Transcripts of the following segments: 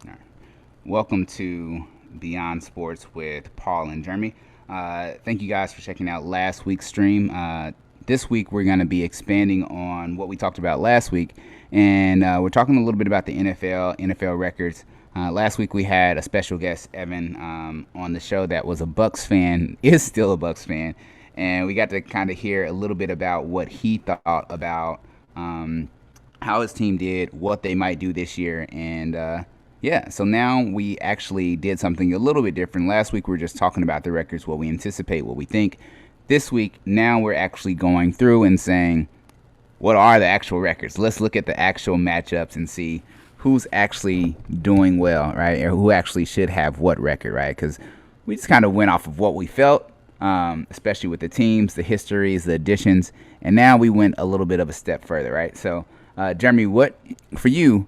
All right. Welcome to Beyond Sports with Paul and Jeremy. Thank you guys for checking out last week's stream. This week we're going to be expanding on what we talked about last week, and we're talking a little bit about the NFL records. Last week we had a special guest, Evan, on the show that was a Bucs fan, is still a Bucs fan, and we got to kind of hear a little bit about what he thought about how his team did, what they might do this year, and yeah, so now we actually did something a little bit different. Last week we were just talking about the records, what we anticipate, what we think. This week, now we're actually going through and saying, what are the actual records? Let's look at the actual matchups and see who's actually doing well, right? Or who actually should have what record, right? Because we just kind of went off of what we felt, especially with the teams, the histories, the additions. And now we went a little bit of a step further, right? So, Jeremy, what, for you,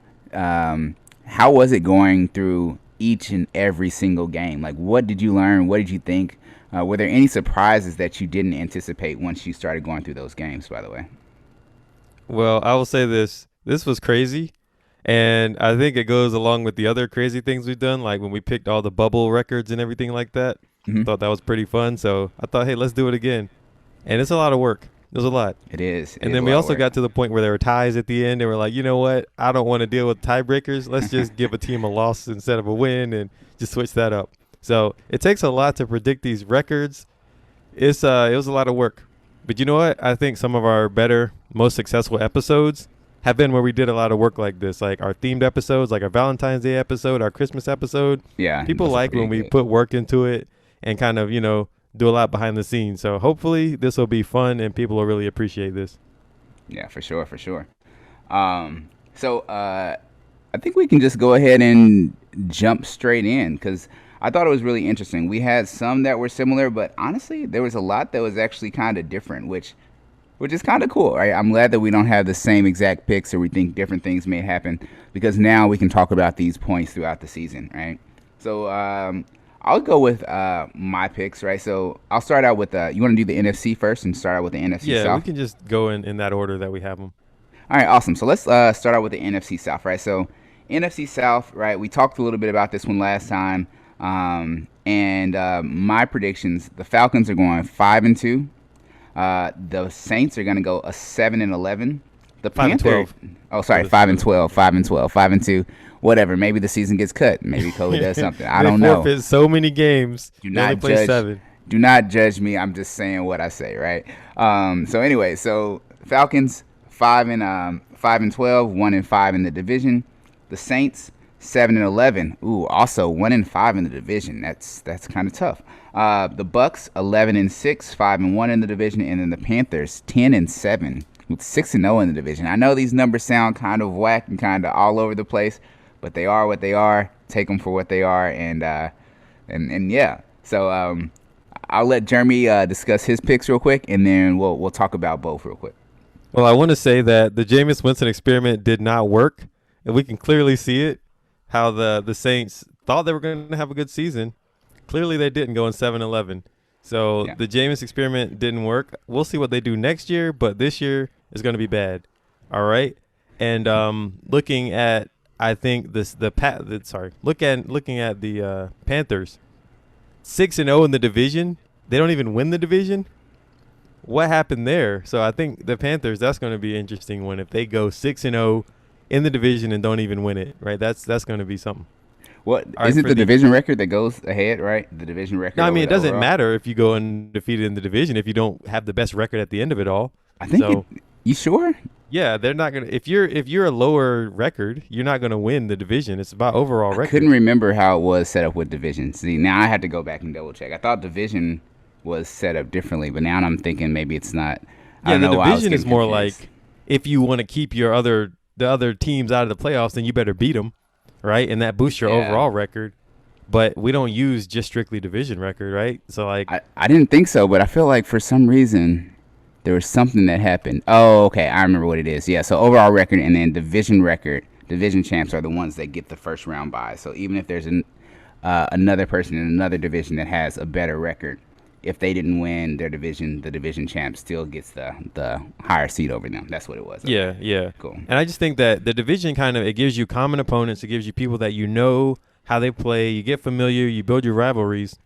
how was it going through each and every single game? Like, what did you learn? What did you think? Were there any surprises that you didn't anticipate once you started going through those games, by the way? Well, I will say this. This was crazy, and I think it goes along with the other crazy things we've done, like when we picked all the bubble records and everything like that. Mm-hmm. Thought that was pretty fun, so I thought, hey, let's do it again. And it's a lot of work. There's a lot. It is. And then we also got to the point where there were ties at the end, and we're like, you know what? I don't want to deal with tiebreakers. Let's just give a team a loss instead of a win and just switch that up. So it takes a lot to predict these records. It was a lot of work. But you know what? I think some of our better, most successful episodes have been where we did a lot of work like this, like our themed episodes, like our Valentine's Day episode, our Christmas episode. Yeah. People like when we put work into it and kind of, do a lot behind the scenes. So hopefully this will be fun and people will really appreciate this. Yeah, for sure. So I think we can just go ahead and jump straight in because I thought it was really interesting. We had some that were similar, but honestly, there was a lot that was actually kind of different, which is kind of cool, right? I'm glad that we don't have the same exact picks or we think different things may happen because now we can talk about these points throughout the season, right? So I'll go with my picks, right? So I'll start out with you want to do the NFC first and start out with the NFC South? Yeah, we can just go in that order that we have them. All right, awesome. So let's start out with the NFC South, right? So NFC South, right? We talked a little bit about this one last time. And my predictions: the Falcons are going 5-2. The Saints are going to go a 7-11. The Panthers. Oh, sorry, 5-12, 5-12, 5-2. Whatever. Maybe the season gets cut. Maybe Kobe does something. I don't know. They forfeit so many games. Do not judge. 7. Do not judge me. I'm just saying what I say, right? So anyway, so Falcons 5-12, 1-5 in the division. The Saints 7-11. Ooh, also 1-5 in the division. That's kind of tough. The Bucs 11-6, 5-1 in the division, and then the Panthers 10-7 with 6-0 in the division. I know these numbers sound kind of whack and kind of all over the place, but they are what they are. Take them for what they are, and yeah. So I'll let Jeremy discuss his picks real quick, and then we'll talk about both real quick. Well, I want to say that the Jameis Winston experiment did not work, and we can clearly see it. How the Saints thought they were going to have a good season. Clearly they didn't, going 7-11. So yeah. The Jameis experiment didn't work. We'll see what they do next year, but this year is going to be bad. All right. And looking at, I think looking at the Panthers, 6-0 in the division. They don't even win the division. What happened there? So I think the Panthers, that's going to be an interesting one if they go 6-0 in the division and don't even win it, right? That's going to be something. What isn't the division record that goes ahead, right? The division record. No, I mean it doesn't matter if you go undefeated in the division if you don't have the best record at the end of it all. I think. You sure? Yeah, they're not gonna. If you're a lower record, you're not gonna win the division. It's about overall record. I couldn't remember how it was set up with division. See, now I had to go back and double check. I thought division was set up differently, but now I'm thinking maybe it's not. Yeah, the division is more like if you want to keep the other teams out of the playoffs, then you better beat them, right? And that boosts your overall record. But we don't use just strictly division record, right? So like I didn't think so, but I feel like for some reason there was something that happened. Oh, okay, I remember what it is. Yeah, so overall record and then division record. Division champs are the ones that get the first round bye. So even if there's another person in another division that has a better record, if they didn't win their division, the division champ still gets the higher seed over them. That's what it was. Yeah, yeah. Cool. And I just think that the division it gives you common opponents. It gives you people that you know how they play. You get familiar. You build your rivalries.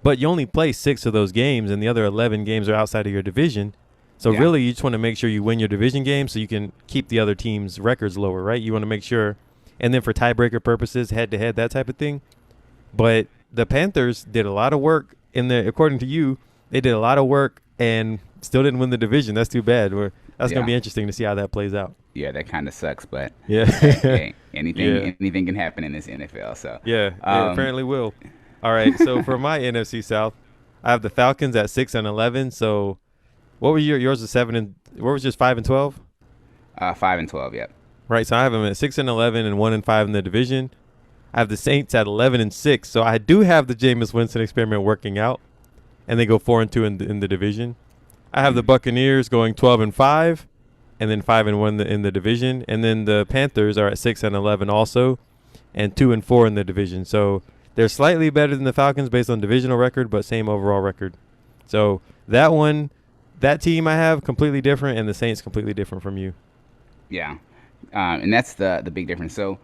But you only play 6 of those games, and the other 11 games are outside of your division. So really, you just want to make sure you win your division game so you can keep the other team's records lower, right? You want to make sure, and then for tiebreaker purposes, head-to-head, that type of thing. But the Panthers did a lot of work according to you, they did a lot of work and still didn't win the division. That's too bad. That's going to be interesting to see how that plays out. Yeah, that kind of sucks, but hey, anything can happen in this NFL. So it apparently will. All right, so for my NFC South, I have the Falcons at 6-11. So what were yours? Was 7 and what was yours? 5-12. 5-12. Yep. Right, so I have them at 6-11 and 1-5 in the division. I have the Saints at 11-6. So I do have the Jameis Winston experiment working out, and they go 4-2 in the division. I have the Buccaneers going 12-5, and then 5-1 in the division, and then the Panthers are at 6-11 also, and 2-4 in the division. So they're slightly better than the Falcons based on divisional record, but same overall record. So that team I have completely different, and the Saints completely different from you. Yeah, and that's the big difference. So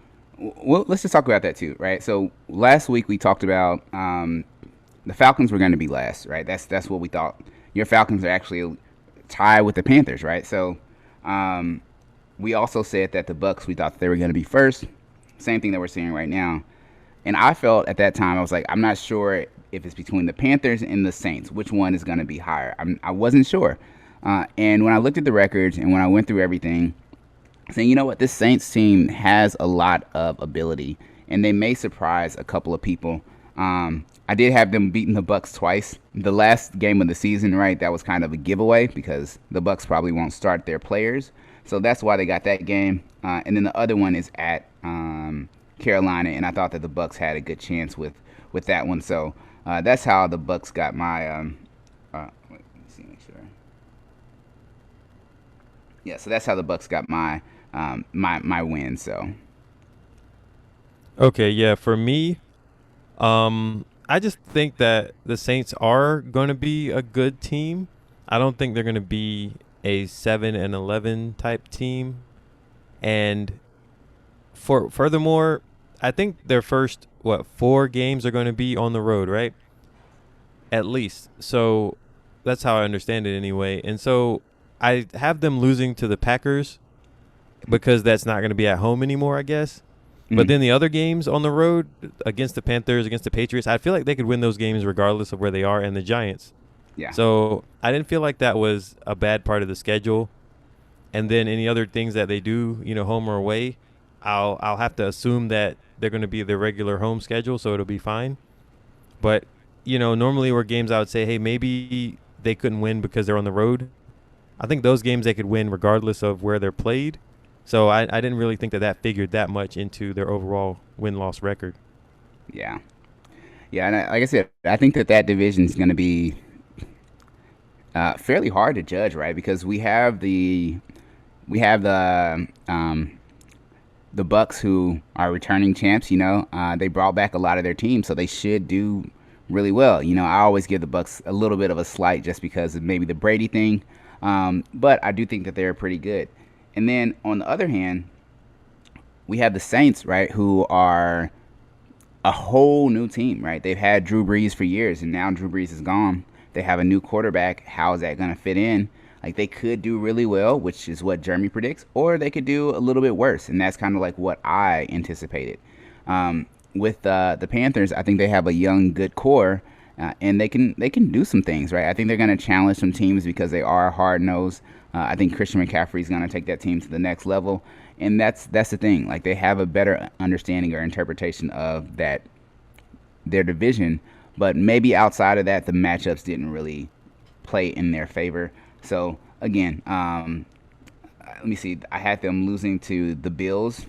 let's just talk about that too, right? So last week we talked about the Falcons were going to be last, right? That's what we thought. Your Falcons are actually tied with the Panthers, right? So we also said that the Bucs, we thought they were going to be first. Same thing that we're seeing right now. And I felt at that time, I was like, I'm not sure if it's between the Panthers and the Saints, which one is going to be higher. I wasn't sure. And when I looked at the records and when I went through everything, saying, you know what, this Saints team has a lot of ability, and they may surprise a couple of people. I did have them beating the Bucs twice. The last game of the season, right, that was kind of a giveaway because the Bucs probably won't start their players. So that's why they got that game. And then the other one is at Carolina, and I thought that the Bucs had a good chance with that one. So that's how the Bucs got my let me see, make sure. Yeah, so that's how the Bucs got my my win. So okay, yeah, for me, I just think that the Saints are going to be a good team. I don't think they're going to be a 7-11 type team. And furthermore, I think their first 4 games are going to be on the road, right? At least. So that's how I understand it anyway. And so I have them losing to the Packers because that's not going to be at home anymore, I guess. But then the other games on the road against the Panthers, against the Patriots, I feel like they could win those games regardless of where they are, and the Giants. yeah. So I didn't feel like that was a bad part of the schedule. And then any other things that they do, home or away, I'll have to assume that they're going to be their regular home schedule, so it'll be fine. But, normally were games I would say, hey, maybe they couldn't win because they're on the road. I think those games they could win regardless of where they're played. So I didn't really think that figured that much into their overall win-loss record. Yeah. Yeah, and like I said, I think that division is going to be fairly hard to judge, right? Because we have the Bucs who are returning champs. They brought back a lot of their team, so they should do really well. I always give the Bucs a little bit of a slight just because of maybe the Brady thing, but I do think that they're pretty good. And then on the other hand, we have the Saints, right, who are a whole new team, right? They've had Drew Brees for years, and now Drew Brees is gone. They have a new quarterback. How is that going to fit in? Like, they could do really well, which is what Jeremy predicts, or they could do a little bit worse, and that's kind of like what I anticipated. With the Panthers, I think they have a young, good core, and they can do some things, right? I think they're going to challenge some teams because they are hard-nosed. I think Christian McCaffrey is going to take that team to the next level, and that's the thing. Like, they have a better understanding or interpretation of their division, but maybe outside of that, the matchups didn't really play in their favor. So again, let me see. I had them losing to the Bills,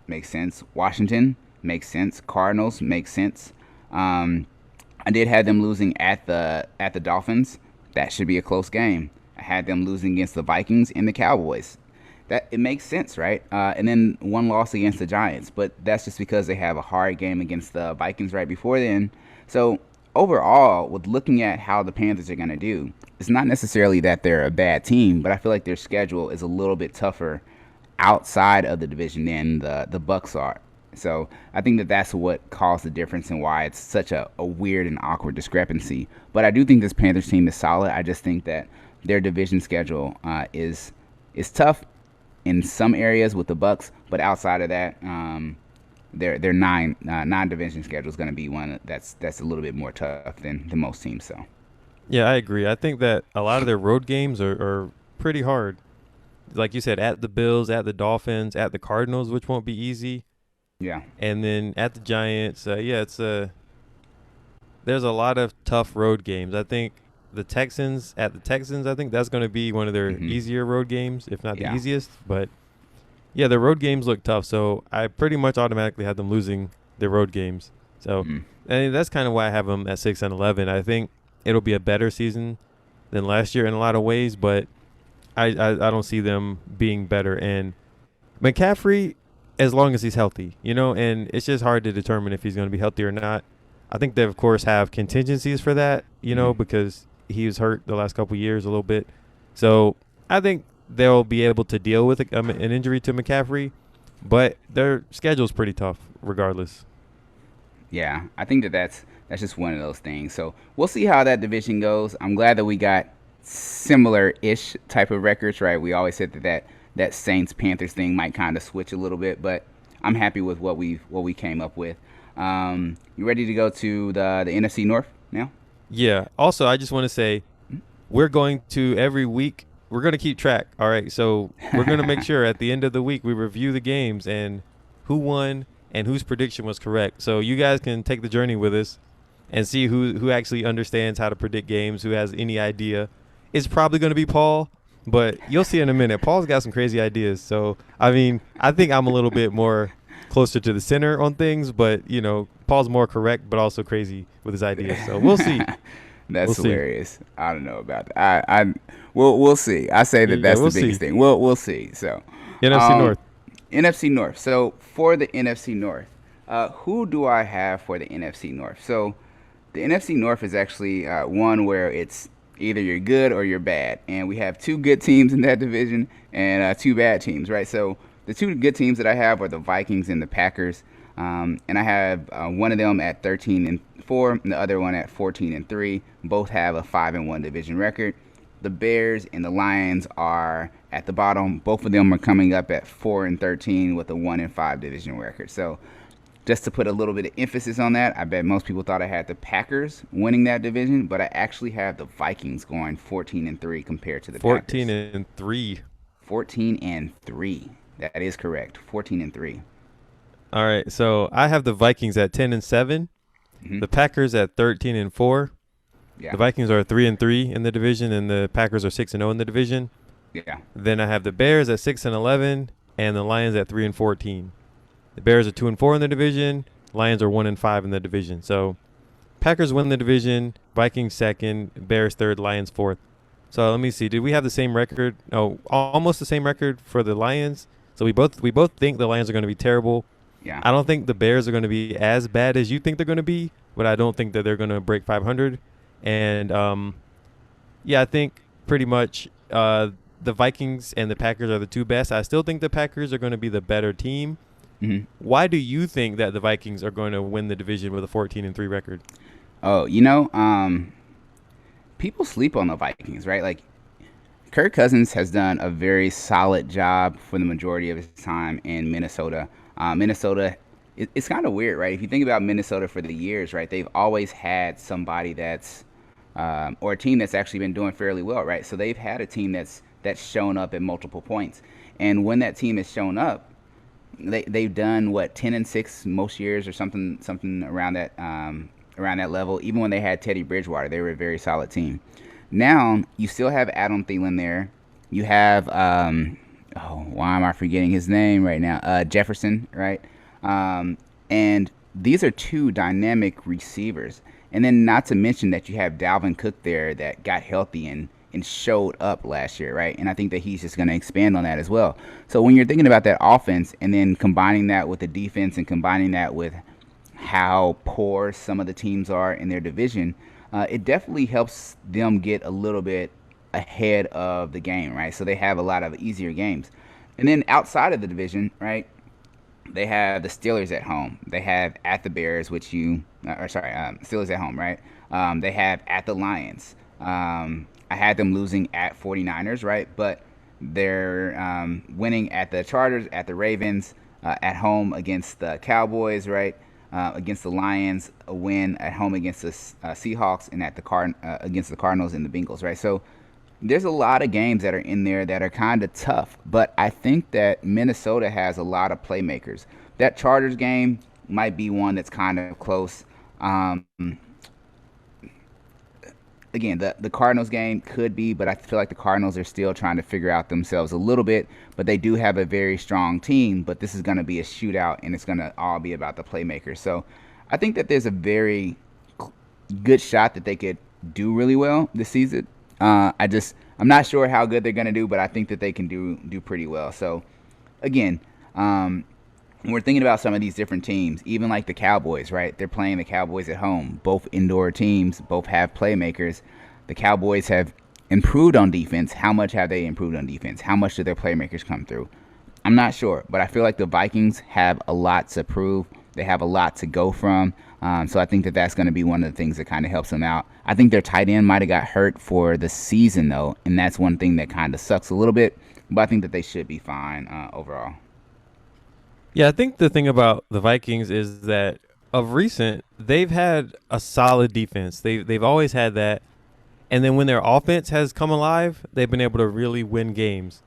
makes sense. Washington makes sense. Cardinals makes sense. I did have them losing at the Dolphins. That should be a close game. I had them losing against the Vikings and the Cowboys. That it makes sense, right? And then one loss against the Giants, but that's just because they have a hard game against the Vikings right before then. So overall, with looking at how the Panthers are going to do, it's not necessarily that they're a bad team, but I feel like their schedule is a little bit tougher outside of the division than the Bucs are. So I think that's what caused the difference and why it's such a weird and awkward discrepancy. But I do think this Panthers team is solid. I just think that their division schedule is tough in some areas with the Bucs, but outside of that, their non-division schedule is going to be one that's a little bit more tough than most teams. So Yeah, I agree. I think that a lot of their road games are pretty hard. Like you said, at the Bills, at the Dolphins, at the Cardinals, which won't be easy. Yeah. And then at the Giants, there's a lot of tough road games. I think the Texans, I think that's going to be one of their easier road games, if not the easiest. But, yeah, their road games look tough. So I pretty much automatically had them losing their road games. So and that's kind of why I have them at 6-11. I think it'll be a better season than last year in a lot of ways, but I don't see them being better. And McCaffrey, as long as he's healthy, and it's just hard to determine if he's going to be healthy or not. I think they, of course, have contingencies for that, because he was hurt the last couple of years a little bit. So I think they'll be able to deal with an injury to McCaffrey, but their schedule's pretty tough regardless. Yeah, I think that's just one of those things. So we'll see how that division goes. I'm glad that we got similar-ish type of records, right? We always said that Saints-Panthers thing might kind of switch a little bit, but I'm happy with what we came up with. You ready to go to the NFC North now? Yeah. Also, I just want to say we're going to every week. We're going to keep track. All right. So we're going to make sure at the end of the week we review the games and who won and whose prediction was correct. So you guys can take the journey with us and see who actually understands how to predict games, who has any idea. It's probably going to be Paul, but you'll see in a minute. Paul's got some crazy ideas. So, I think I'm a little bit more closer to the center on things, but, Paul's more correct but also crazy with his ideas. So we'll see. That's hilarious. I don't know about that. We'll see. I say that's the biggest thing. We'll see. So NFC North. NFC North. So for the NFC North, who do I have for the NFC North? So the NFC North is actually one where it's either you're good or you're bad, and we have two good teams in that division and two bad teams, right? So the two good teams that I have are the Vikings and the Packers, and I have one of them at 13-4, and the other one at 14-3. Both have a 5-1 division record. The Bears and the Lions are at the bottom. Both of them are coming up at 4-13 with a 1-5 division record. So just to put a little bit of emphasis on that, I bet most people thought I had the Packers winning that division, but I actually have the Vikings going 14-3 compared to the Packers. 14-3. 14-3. That is correct. 14-3. All right, so I have the Vikings at 10-7, the Packers at 13-4. Yeah. The Vikings are 3-3 in the division, and the Packers are 6-0 in the division. Yeah. Then I have the Bears at 6-11, and the Lions at 3-14. The Bears are 2-4 in the division. Lions are 1-5 in the division. So Packers win the division. Vikings second. Bears third. Lions fourth. So let me see. Did we have the same record? No, almost the same record for the Lions. So we both think the Lions are going to be terrible. Yeah. I don't think the Bears are going to be as bad as you think they're going to be, but I don't think that they're going to break 500. And I think pretty much the Vikings and the Packers are the two best. I still think the Packers are going to be the better team. Why do you think that the Vikings are going to win the division with a 14-3 record? Oh, people sleep on the Vikings, right? Like, Kirk Cousins has done a very solid job for the majority of his time in Minnesota. Minnesota, it's kind of weird, right? If you think about Minnesota for the years, right, they've always had somebody that's or a team that's actually been doing fairly well, right? So they've had a team that's shown up at multiple points, and when that team has shown up, they've done 10-6 most years or something around that level. Even when they had Teddy Bridgewater, they were a very solid team. Now you still have Adam Thielen there. You have why am I forgetting his name right now? Jefferson, right? And these are two dynamic receivers. And then not to mention that you have Dalvin Cook there that got healthy and showed up last year, right? And I think that he's just going to expand on that as well. So when you're thinking about that offense and then combining that with the defense and combining that with how poor some of the teams are in their division, it definitely helps them get a little bit ahead of the game, right? So they have a lot of easier games. And then outside of the division, right, they have the Steelers at home. They have at the Bears, Steelers at home, right? They have at the Lions. I had them losing at 49ers, right? But they're winning at the Chargers, at the Ravens, at home against the Cowboys, right? Against the Lions, a win at home against the Seahawks, and at the against the Cardinals and the Bengals, right? So there's a lot of games that are in there that are kind of tough, but I think that Minnesota has a lot of playmakers. That Chargers game might be one that's kind of close. Again, the Cardinals game could be, but I feel like the Cardinals are still trying to figure out themselves a little bit, but they do have a very strong team, but this is going to be a shootout, and it's going to all be about the playmakers. So I think that there's a very good shot that they could do really well this season. I'm not sure how good they're going to do, but I think that they can do pretty well. So, again, when we're thinking about some of these different teams, even like the Cowboys, right? They're playing the Cowboys at home. Both indoor teams, both have playmakers. The Cowboys have improved on defense. How much have they improved on defense? How much do their playmakers come through? I'm not sure, but I feel like the Vikings have a lot to prove. They have a lot to go from. So I think that that's going to be one of the things that kind of helps them out. I think their tight end might have got hurt for the season, though, and that's one thing that kind of sucks a little bit. But I think that they should be fine overall. Yeah, I think the thing about the Vikings is that of recent, they've had a solid defense. They've always had that. And then when their offense has come alive, they've been able to really win games.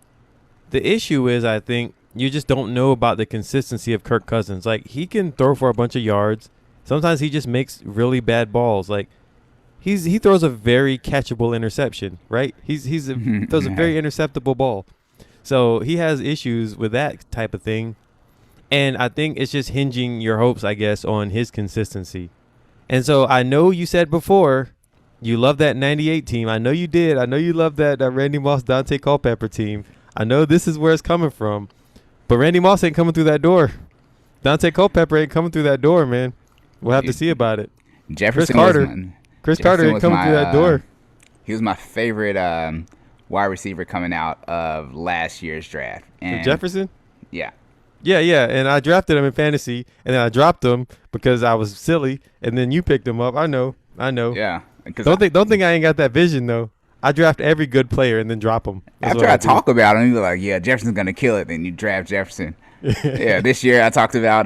The issue is, I think, you just don't know about the consistency of Kirk Cousins. Like, he can throw for a bunch of yards. Sometimes he just makes really bad balls. Like, he throws a very catchable interception, right? He throws a very interceptable ball. So he has issues with that type of thing. And I think it's just hinging your hopes, I guess, on his consistency. And so I know you said before you love that 98 team. I know you did. I know you love that Randy Moss, Dante Culpepper team. I know this is where it's coming from. But Randy Moss ain't coming through that door. Dante Culpepper ain't coming through that door, man. We'll have to see about it. Chris Carter ain't coming through that door. He was my favorite wide receiver coming out of last year's draft. And Jefferson? Yeah. Yeah. And I drafted him in fantasy, and then I dropped him because I was silly, and then you picked him up. I know. Yeah. Don't think I ain't got that vision, though. I draft every good player and then drop them. After I talk about him, you're like, yeah, Jefferson's going to kill it. Then you draft Jefferson. Yeah, this year I talked about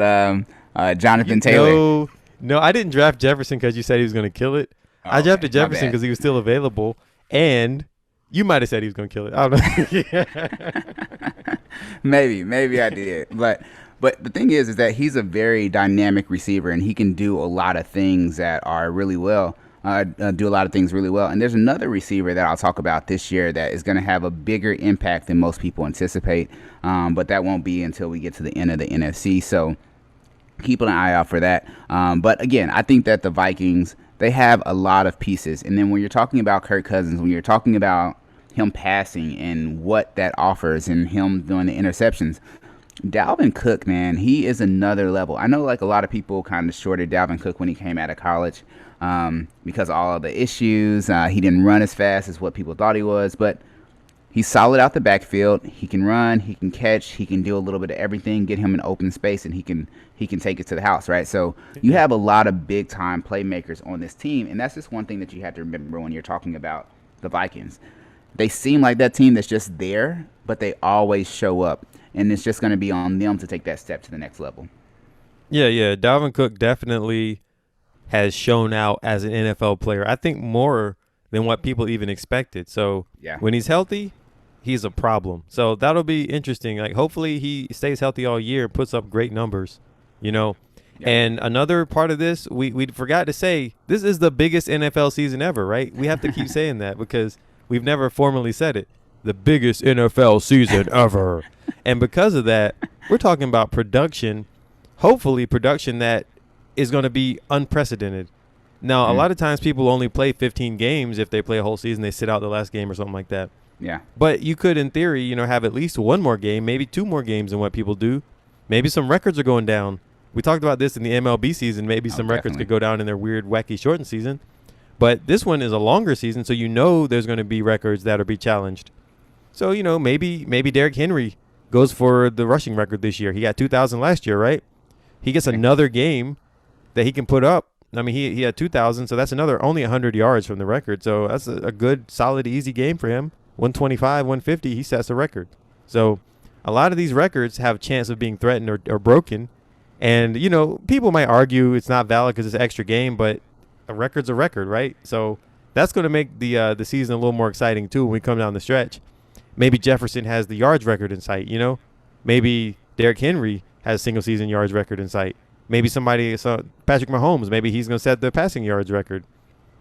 Jonathan Taylor. No, I didn't draft Jefferson because you said he was going to kill it. I drafted Jefferson because he was still available, and you might have said he was going to kill it. I don't know. Maybe I did. But the thing is that he's a very dynamic receiver, and he can do a lot of things that are really well. Do a lot of things really well. And there's another receiver that I'll talk about this year that is going to have a bigger impact than most people anticipate. But that won't be until we get to the end of the NFC. So keep an eye out for that. But again, I think that the Vikings, they have a lot of pieces. And then when you're talking about Kirk Cousins, when you're talking about him passing and what that offers and him doing the interceptions, Dalvin Cook, man, he is another level. I know like a lot of people kind of shorted Dalvin Cook when he came out of college because of all of the issues. He didn't run as fast as what people thought he was, but he's solid out the backfield. He can run, he can catch, he can do a little bit of everything, get him in open space, and he can take it to the house, right? So you have a lot of big-time playmakers on this team, and that's just one thing that you have to remember when you're talking about the Vikings. They seem like that team that's just there, but they always show up, and it's just going to be on them to take that step to the next level. Yeah. Dalvin Cook definitely has shown out as an NFL player. I think more than what people even expected. So when he's healthy, he's a problem. So that'll be interesting. Like, hopefully he stays healthy all year and puts up great numbers, you know. Yeah. And another part of this, we forgot to say, this is the biggest NFL season ever, right? We have to keep saying that because we've never formally said it. The biggest NFL season ever. And because of that, we're talking about production, hopefully production that is going to be unprecedented. Now, a lot of times people only play 15 games. If they play a whole season, they sit out the last game or something like that. Yeah. But you could, in theory, have at least one more game, maybe two more games than what people do. Maybe some records are going down. We talked about this in the MLB season. Maybe some records could go down in their weird, wacky, shortened season. But this one is a longer season, so there's going to be records that will be challenged. So, maybe Derrick Henry goes for the rushing record this year. He got 2,000 last year, right? He gets another game that he can put up. I mean, he had 2,000, so that's another only 100 yards from the record. So that's a good, solid, easy game for him. 125, 150, he sets a record. So a lot of these records have a chance of being threatened or broken. And, people might argue it's not valid because it's an extra game, but a record's a record, right? So that's going to make the season a little more exciting, too, when we come down the stretch. Maybe Jefferson has the yards record in sight, Maybe Derrick Henry has a single-season yards record in sight. Maybe Patrick Mahomes, maybe he's going to set the passing yards record.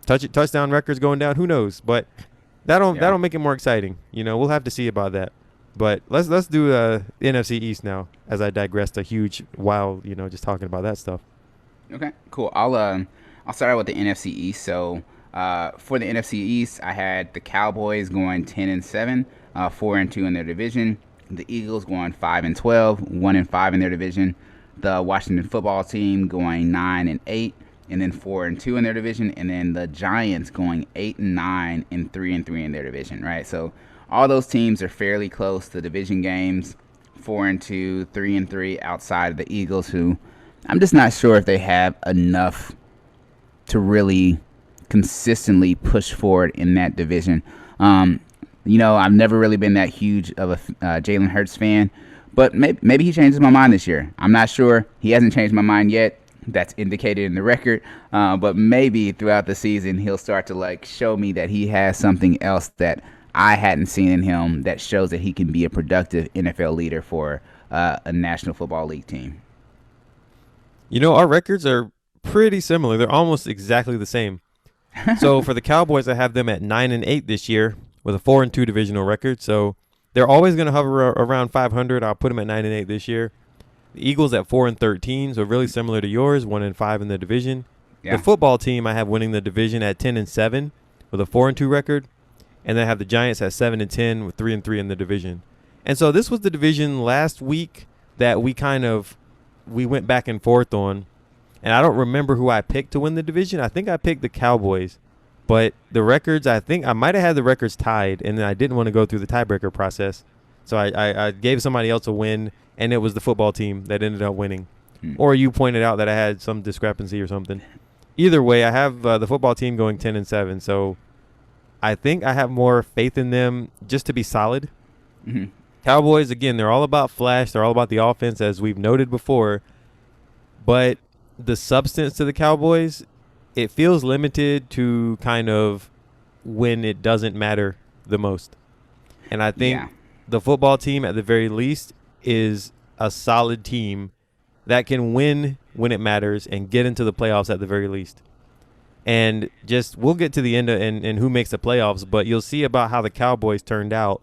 Touchdown records going down, who knows? But that'll make it more exciting. We'll have to see about that. But let's do the NFC East now, as I digressed a huge while, just talking about that stuff. Okay, cool. I'll start out with the NFC East. So for the NFC East, I had the Cowboys going 10-7, 4-2 in their division. The Eagles going 5-12, 1-5 in their division. The Washington football team going 9-8, and then 4-2 in their division. And then the Giants going 8-9 and 3-3 in their division, right? So all those teams are fairly close to division games, 4-2, 3-3 outside of the Eagles, who I'm just not sure if they have enough to really consistently push forward in that division. I've never really been that huge of a Jalen Hurts fan, but maybe he changes my mind this year. I'm not sure. He hasn't changed my mind yet. That's indicated in the record. But maybe throughout the season, he'll start to show me that he has something else that I hadn't seen in him that shows that he can be a productive NFL leader for a National Football League team. Our records are pretty similar. They're almost exactly the same. So for the Cowboys, I have them at 9-8 this year with a 4-2 divisional record. So they're always going to hover around 500. I'll put them at 9-8 this year. The Eagles at 4-13, so really similar to yours, 1-5 in the division. Yeah. The football team I have winning the division at 10-7 with a 4-2 record, and then I have the Giants at 7-10 with 3-3 in the division. And so this was the division last week that we went back and forth on, and I don't remember who I picked to win the division. I think I picked the Cowboys, but the records, I think I might have had the records tied, and then I didn't want to go through the tiebreaker process, so I gave somebody else a win. And it was the football team that ended up winning. Or you pointed out that I had some discrepancy or something. Either way, I have the football team going 10-7. So I think I have more faith in them just to be solid. Mm-hmm. Cowboys, again, they're all about flash. They're all about the offense, as we've noted before. But the substance to the Cowboys, it feels limited to kind of when it doesn't matter the most. And I think the football team, at the very least, is a solid team that can win when it matters and get into the playoffs at the very least. And we'll get to the end and who makes the playoffs, but you'll see about how the Cowboys turned out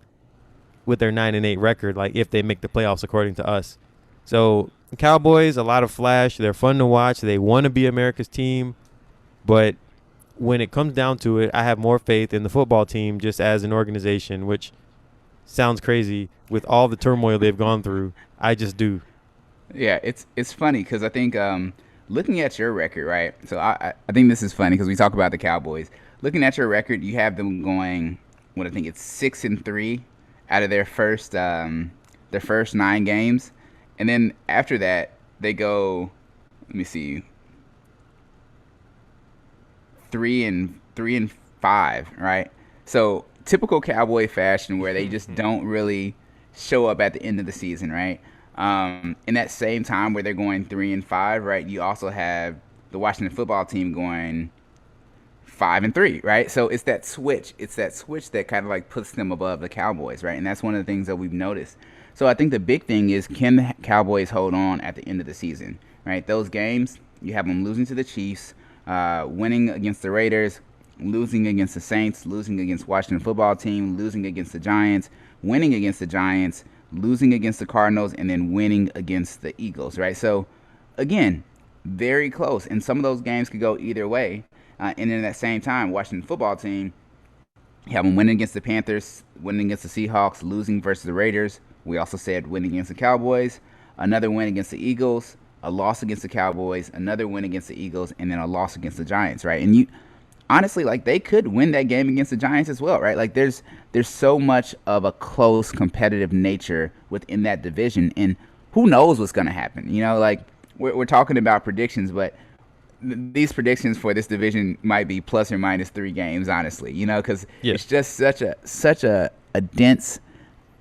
with their 9-8 record, if they make the playoffs according to us. So the Cowboys, a lot of flash. They're fun to watch. They want to be America's team. But when it comes down to it, I have more faith in the football team just as an organization, which sounds crazy with all the turmoil they've gone through. I just do. Yeah, it's funny because I think looking at your record, right? So I think this is funny because we talk about the Cowboys. Looking at your record, you have them going, I think it's 6-3 out of their first 9 games, and then after that they go, let me see, 3-5, right? So typical Cowboy fashion where they just don't really show up at the end of the season, right? In that same time where they're going 3-5, right, you also have the Washington football team going 5-3, right? So it's that switch. It's that switch that kind of puts them above the Cowboys, right? And that's one of the things that we've noticed. So I think the big thing is, can the Cowboys hold on at the end of the season, right? Those games, you have them losing to the Chiefs, winning against the Raiders, losing against the Saints, losing against Washington football team, losing against the Giants, winning against the Giants, losing against the Cardinals, and then winning against the Eagles, right? So, again, very close. And some of those games could go either way. And then at that same time, Washington football team, you have them winning against the Panthers, winning against the Seahawks, losing versus the Raiders. We also said winning against the Cowboys, another win against the Eagles, a loss against the Cowboys, another win against the Eagles, and then a loss against the Giants, right? And you honestly, like, they could win that game against the Giants as well, right? Like, there's so much of a close competitive nature within that division, and who knows what's going to happen? You know, like, we're talking about predictions, but these predictions for this division might be plus or minus 3 games, honestly, you know, because it's just such a dense,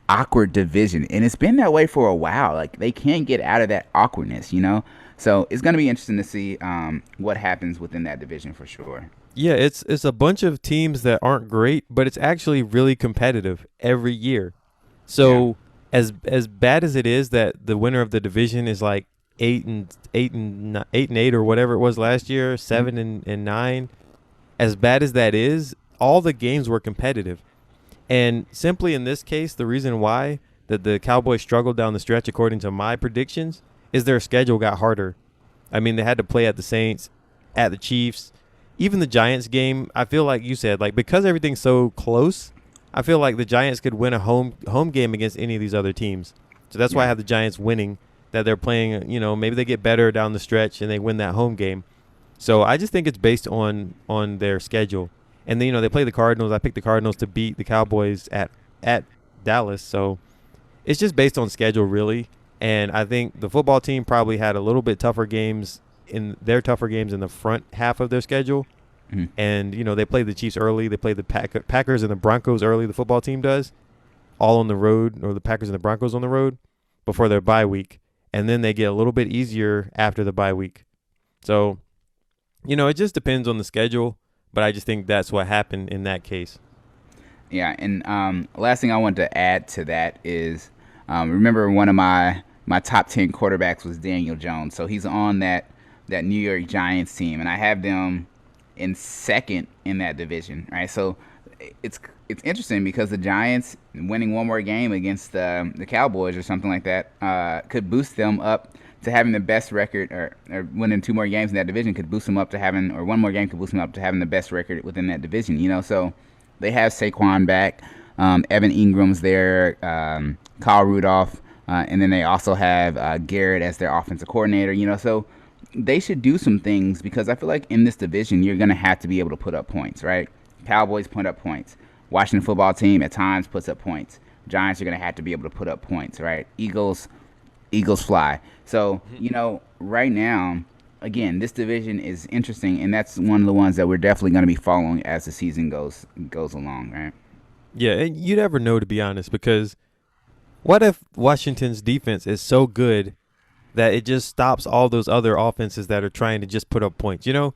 awkward division, and it's been that way for a while. Like, they can't get out of that awkwardness, you know. So it's going to be interesting to see what happens within that division for sure. Yeah, it's a bunch of teams that aren't great, but it's actually really competitive every year. So as bad as it is that the winner of the division is like 8-8 or whatever it was last year, 7-9, as bad as that is, all the games were competitive. And simply in this case, the reason why that the Cowboys struggled down the stretch, according to my predictions, is their schedule got harder. I mean, they had to play at the Saints, at the Chiefs, even the Giants game. I feel like you said, like, because everything's so close, I feel like the Giants could win a home game against any of these other teams. So that's why I have the Giants winning, that they're playing, you know, maybe they get better down the stretch and they win that home game. So I just think it's based on their schedule. And then, you know, they play the Cardinals. I picked the Cardinals to beat the Cowboys at Dallas. So it's just based on schedule, really. And I think the football team probably had a little bit tougher games in the front half of their schedule. Mm-hmm. And, you know, they played the Chiefs early. They played the Packers and the Broncos early, the football team does, all on the road, or the Packers and the Broncos on the road before their bye week. And then they get a little bit easier after the bye week. So, you know, it just depends on the schedule. But I just think that's what happened in that case. Yeah, and last thing I want to add to that is, remember one of my top 10 quarterbacks was Daniel Jones. So he's on that New York Giants team, and I have them in second in that division, right? So it's interesting because the Giants winning one more game against the Cowboys or something like that could boost them up to having the best record, or winning 2 more games in that division could boost them up to having, or 1 more game could boost them up to having the best record within that division, you know. So they have Saquon back, Evan Ingram's there, Kyle Rudolph, and then they also have Garrett as their offensive coordinator, you know. So they should do some things, because I feel like in this division you're going to have to be able to put up points, right? Cowboys put up points. Washington football team at times puts up points. Giants are going to have to be able to put up points, right? Eagles fly. So, you know, right now, again, this division is interesting, and that's one of the ones that we're definitely going to be following as the season goes along, right? Yeah, and you never know, to be honest, because what if Washington's defense is so good that it just stops all those other offenses that are trying to just put up points? You know,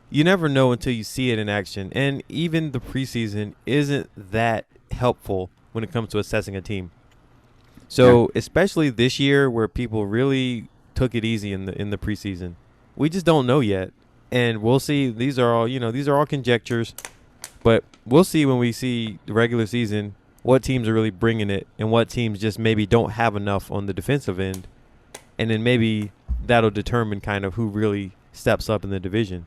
you never know until you see it in action, and even the preseason isn't that helpful when it comes to assessing a team. So especially this year, where people really took it easy in the preseason, we just don't know yet, and we'll see. These are all conjectures, but we'll see when we see the regular season what teams are really bringing it and what teams just maybe don't have enough on the defensive end, and then maybe that'll determine kind of who really steps up in the division.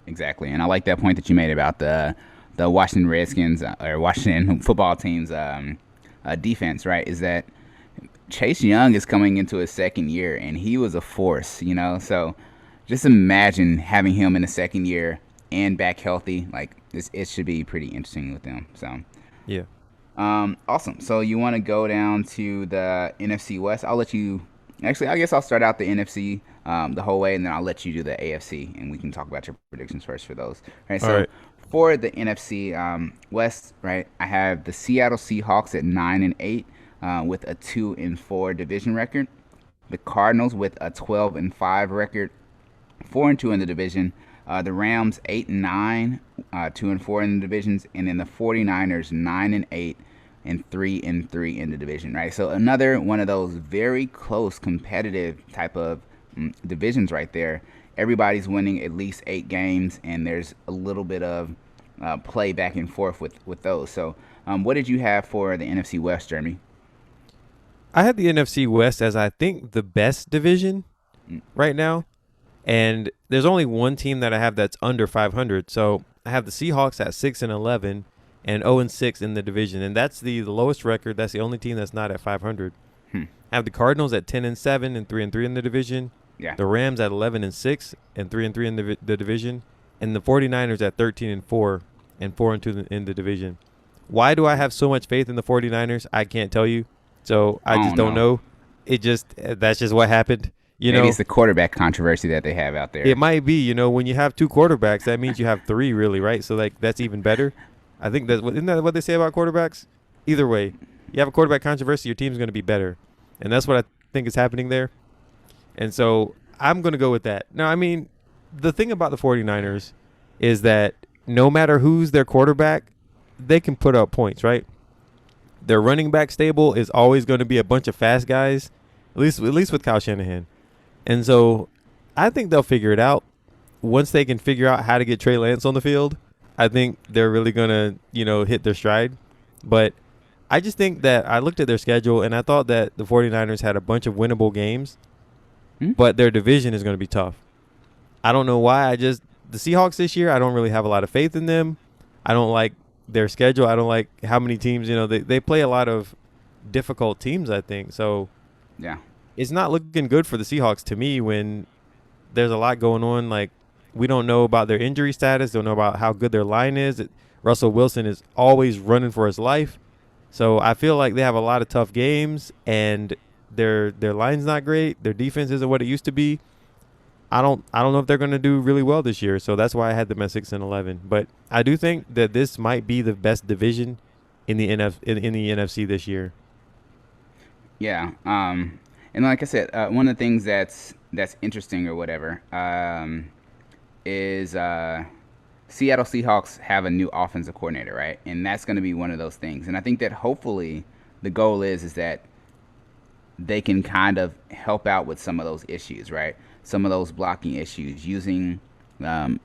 Exactly, and I like that point that you made about the Washington Redskins or Washington football team's defense, right? Is that Chase Young is coming into his second year, and he was a force, you know. So just imagine having him in the second year and back healthy. Like, it should be pretty interesting with them. So yeah, awesome. So you want to go down to the NFC West? I'll let you. Actually, I guess I'll start out the NFC the whole way, and then I'll let you do the AFC, and we can talk about your predictions first for those. All right. So. All right. For the NFC West, right, I have the Seattle Seahawks at 9-8 with a 2-4 division record. The Cardinals with a 12-5 record, 4-2 in the division. The Rams 8-9, 2-4 in the divisions, and then the 49ers 9-8 and 3-3 in the division. Right, so another one of those very close, competitive type of divisions right there. Everybody's winning at least 8 games, and there's a little bit of play back and forth with those. So what did you have for the NFC West, Jeremy? I had the NFC West as, I think, the best division right now. And there's only one team that I have that's under 500. So I have the Seahawks at 6-11 and 0-6 in the division. And that's the lowest record. That's the only team that's not at 500. I have the Cardinals at 10-7 and 3-3 in the division. Yeah. The Rams at 11-6 and 3-3 in the division, and the 49ers at 13-4 and 4-2 in the division. Why do I have so much faith in the 49ers? I can't tell you. So I just don't know. That's just what happened. Maybe it's the quarterback controversy that they have out there. It might be. When you have two quarterbacks, that means you have three, really, right? So like that's even better. I think isn't that what they say about quarterbacks? Either way, you have a quarterback controversy, your team's going to be better, and that's what I think is happening there. And so I'm going to go with that. Now, I mean, the thing about the 49ers is that no matter who's their quarterback, they can put up points, right? Their running back stable is always going to be a bunch of fast guys, at least with Kyle Shanahan. And so I think they'll figure it out. Once they can figure out how to get Trey Lance on the field, I think they're really going to, hit their stride. But I just think that I looked at their schedule and I thought that the 49ers had a bunch of winnable games, but their division is going to be tough. I don't know why. The Seahawks this year, I don't really have a lot of faith in them. I don't like their schedule. I don't like how many teams, they play a lot of difficult teams, I think. So, yeah. It's not looking good for the Seahawks to me when there's a lot going on. Like, we don't know about their injury status, don't know about how good their line is. Russell Wilson is always running for his life. So I feel like they have a lot of tough games, and their line's not great. Their defense isn't what it used to be. I don't know if they're going to do really well this year. So that's why I had them at 6-11. But I do think that this might be the best division in the NFC this year. Yeah. And like I said, one of the things that's interesting or whatever is Seattle Seahawks have a new offensive coordinator, right? And that's going to be one of those things. And I think that hopefully the goal is that they can kind of help out with some of those issues, right? Some of those blocking issues, using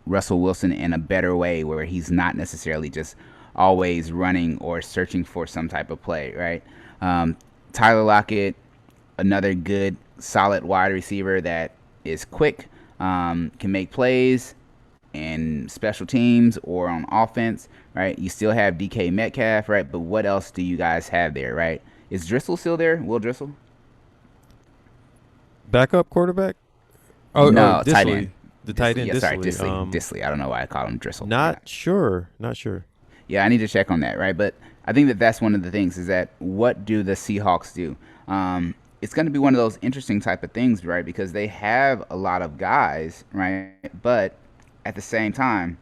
Russell Wilson in a better way where he's not necessarily just always running or searching for some type of play, right? Tyler Lockett, another good, solid wide receiver that is quick, can make plays in special teams or on offense, right? You still have DK Metcalf, right? But what else do you guys have there, right? Is Driscoll still there? Will Driscoll? Backup quarterback? No, tight end. The tight end, Yeah, sorry, Disley. Disley. I don't know why I called him Driscoll. Not sure. Yeah, I need to check on that, right? But I think that that's one of the things is that what do the Seahawks do? It's going to be one of those interesting type of things, right? Because they have a lot of guys, right? But at the same time,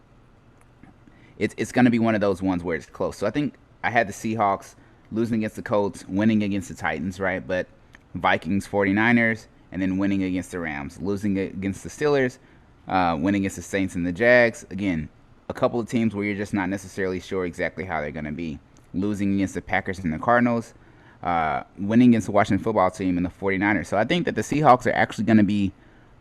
it's going to be one of those ones where it's close. So I think I had the Seahawks losing against the Colts, winning against the Titans, right? But Vikings, 49ers, and then winning against the Rams, losing against the Steelers, winning against the Saints and the Jags. Again, a couple of teams where you're just not necessarily sure exactly how they're going to be. Losing against the Packers and the Cardinals, winning against the Washington football team and the 49ers. So I think that the Seahawks are actually going to be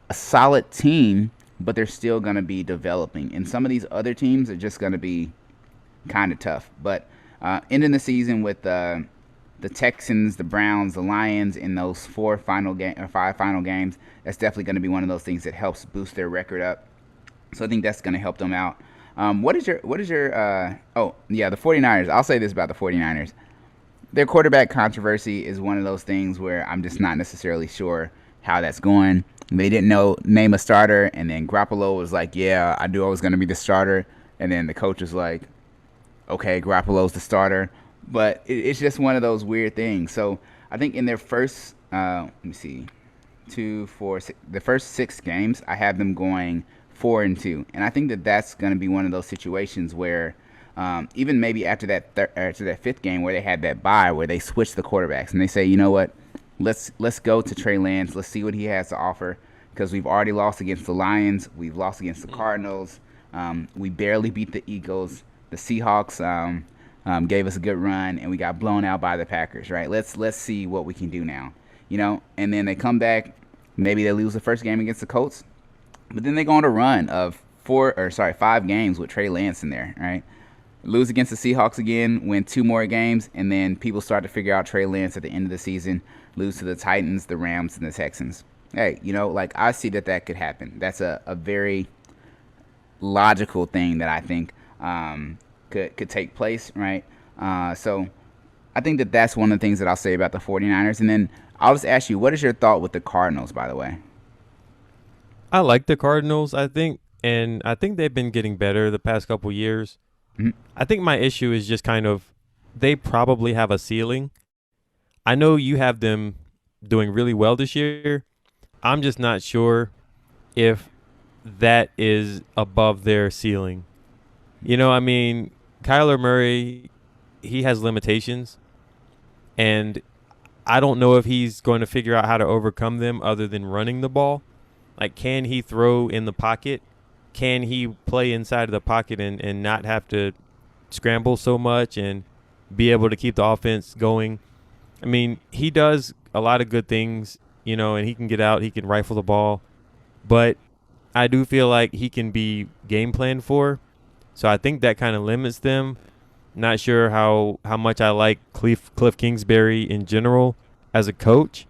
a solid team, but they're still going to be developing. And some of these other teams are just going to be kind of tough. But ending the season with the Texans, the Browns, the Lions in those 5 final games, that's definitely going to be one of those things that helps boost their record up. So I think that's going to help them out. What is your the 49ers. I'll say this about the 49ers. Their quarterback controversy is one of those things where I'm just not necessarily sure how that's going. They didn't name a starter, and then Garoppolo was like, yeah, I knew I was going to be the starter. And then the coach was like, okay, Garoppolo's the starter. But it's just one of those weird things. So I think in their first, the first 6 games, I have them going 4-2, and I think that that's going to be one of those situations where even maybe after that 5th game where they had that bye where they switched the quarterbacks and they say, you know what, let's go to Trey Lance, let's see what he has to offer, because we've already lost against the Lions, we've lost against the Cardinals, we barely beat the Eagles, the Seahawks gave us a good run, and we got blown out by the Packers, right? Let's see what we can do now, and then they come back, maybe they lose the first game against the Colts. But then they go on a run of 5 games with Trey Lance in there, right? Lose against the Seahawks again, win 2 more games, and then people start to figure out Trey Lance at the end of the season, lose to the Titans, the Rams, and the Texans. Hey, I see that could happen. That's a very logical thing that I think could take place, right? So I think that that's one of the things that I'll say about the 49ers. And then I'll just ask you, what is your thought with the Cardinals, by the way? I like the Cardinals, I think, and I think they've been getting better the past couple years. Mhm. I think my issue is just kind of they probably have a ceiling. I know you have them doing really well this year. I'm just not sure if that is above their ceiling. I mean, Kyler Murray, he has limitations, and I don't know if he's going to figure out how to overcome them other than running the ball. Like, can he throw in the pocket? Can he play inside of the pocket and not have to scramble so much and be able to keep the offense going? I mean, he does a lot of good things, and he can get out, he can rifle the ball, but I do feel like he can be game planned for. So I think that kind of limits them. Not sure how much I like Cliff Kingsbury in general as a coach.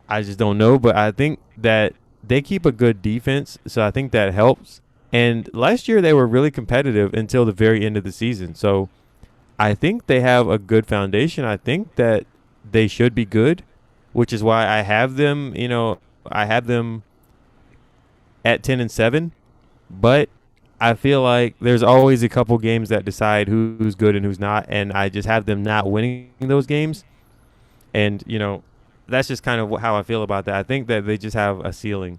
I just don't know, but I think that they keep a good defense, so I think that helps. And last year they were really competitive until the very end of the season. So I think they have a good foundation. I think that they should be good, which is why I have them, I have them at 10-7, but I feel like there's always a couple games that decide who's good and who's not, and I just have them not winning those games. And, that's just kind of how I feel about that. I think that they just have a ceiling.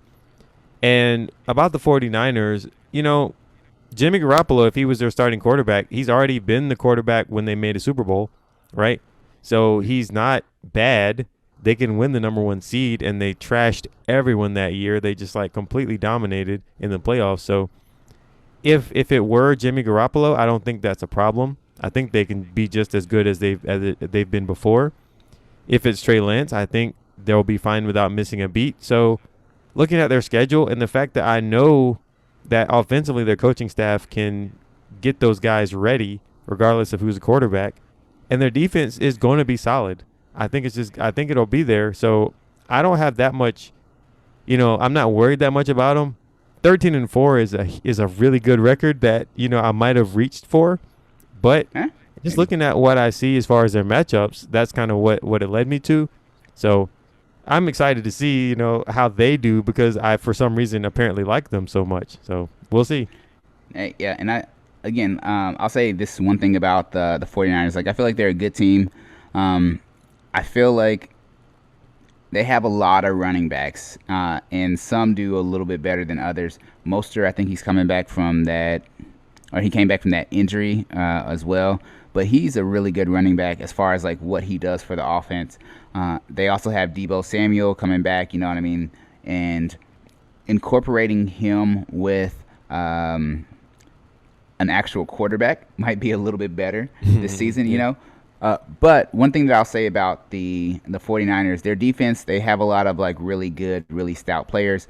And about the 49ers, Jimmy Garoppolo, if he was their starting quarterback, he's already been the quarterback when they made a Super Bowl, right? So he's not bad. They can win the number 1 seed, and they trashed everyone that year. They just completely dominated in the playoffs. So if it were Jimmy Garoppolo, I don't think that's a problem. I think they can be just as good as they've been before. If it's Trey Lance, I think they'll be fine without missing a beat. So looking at their schedule and the fact that I know that offensively their coaching staff can get those guys ready regardless of who's the quarterback, and their defense is going to be solid. I think it'll be there. So I don't have that much, I'm not worried that much about them. 13-4 is a really good record that, I might have reached for, but just looking at what I see as far as their matchups, that's kind of what it led me to. So I'm excited to see, how they do, because I, for some reason, apparently like them so much. So we'll see. Yeah, and I'll say this one thing about the 49ers. I feel like they're a good team. I feel like they have a lot of running backs, and some do a little bit better than others. Mostert, I think he's coming back from that, or he came back from that injury as well. But he's a really good running back as far as what he does for the offense. They also have Deebo Samuel coming back, you know what I mean, and incorporating him with an actual quarterback might be a little bit better this season, But one thing that I'll say about the 49ers, their defense, they have a lot of really good, really stout players.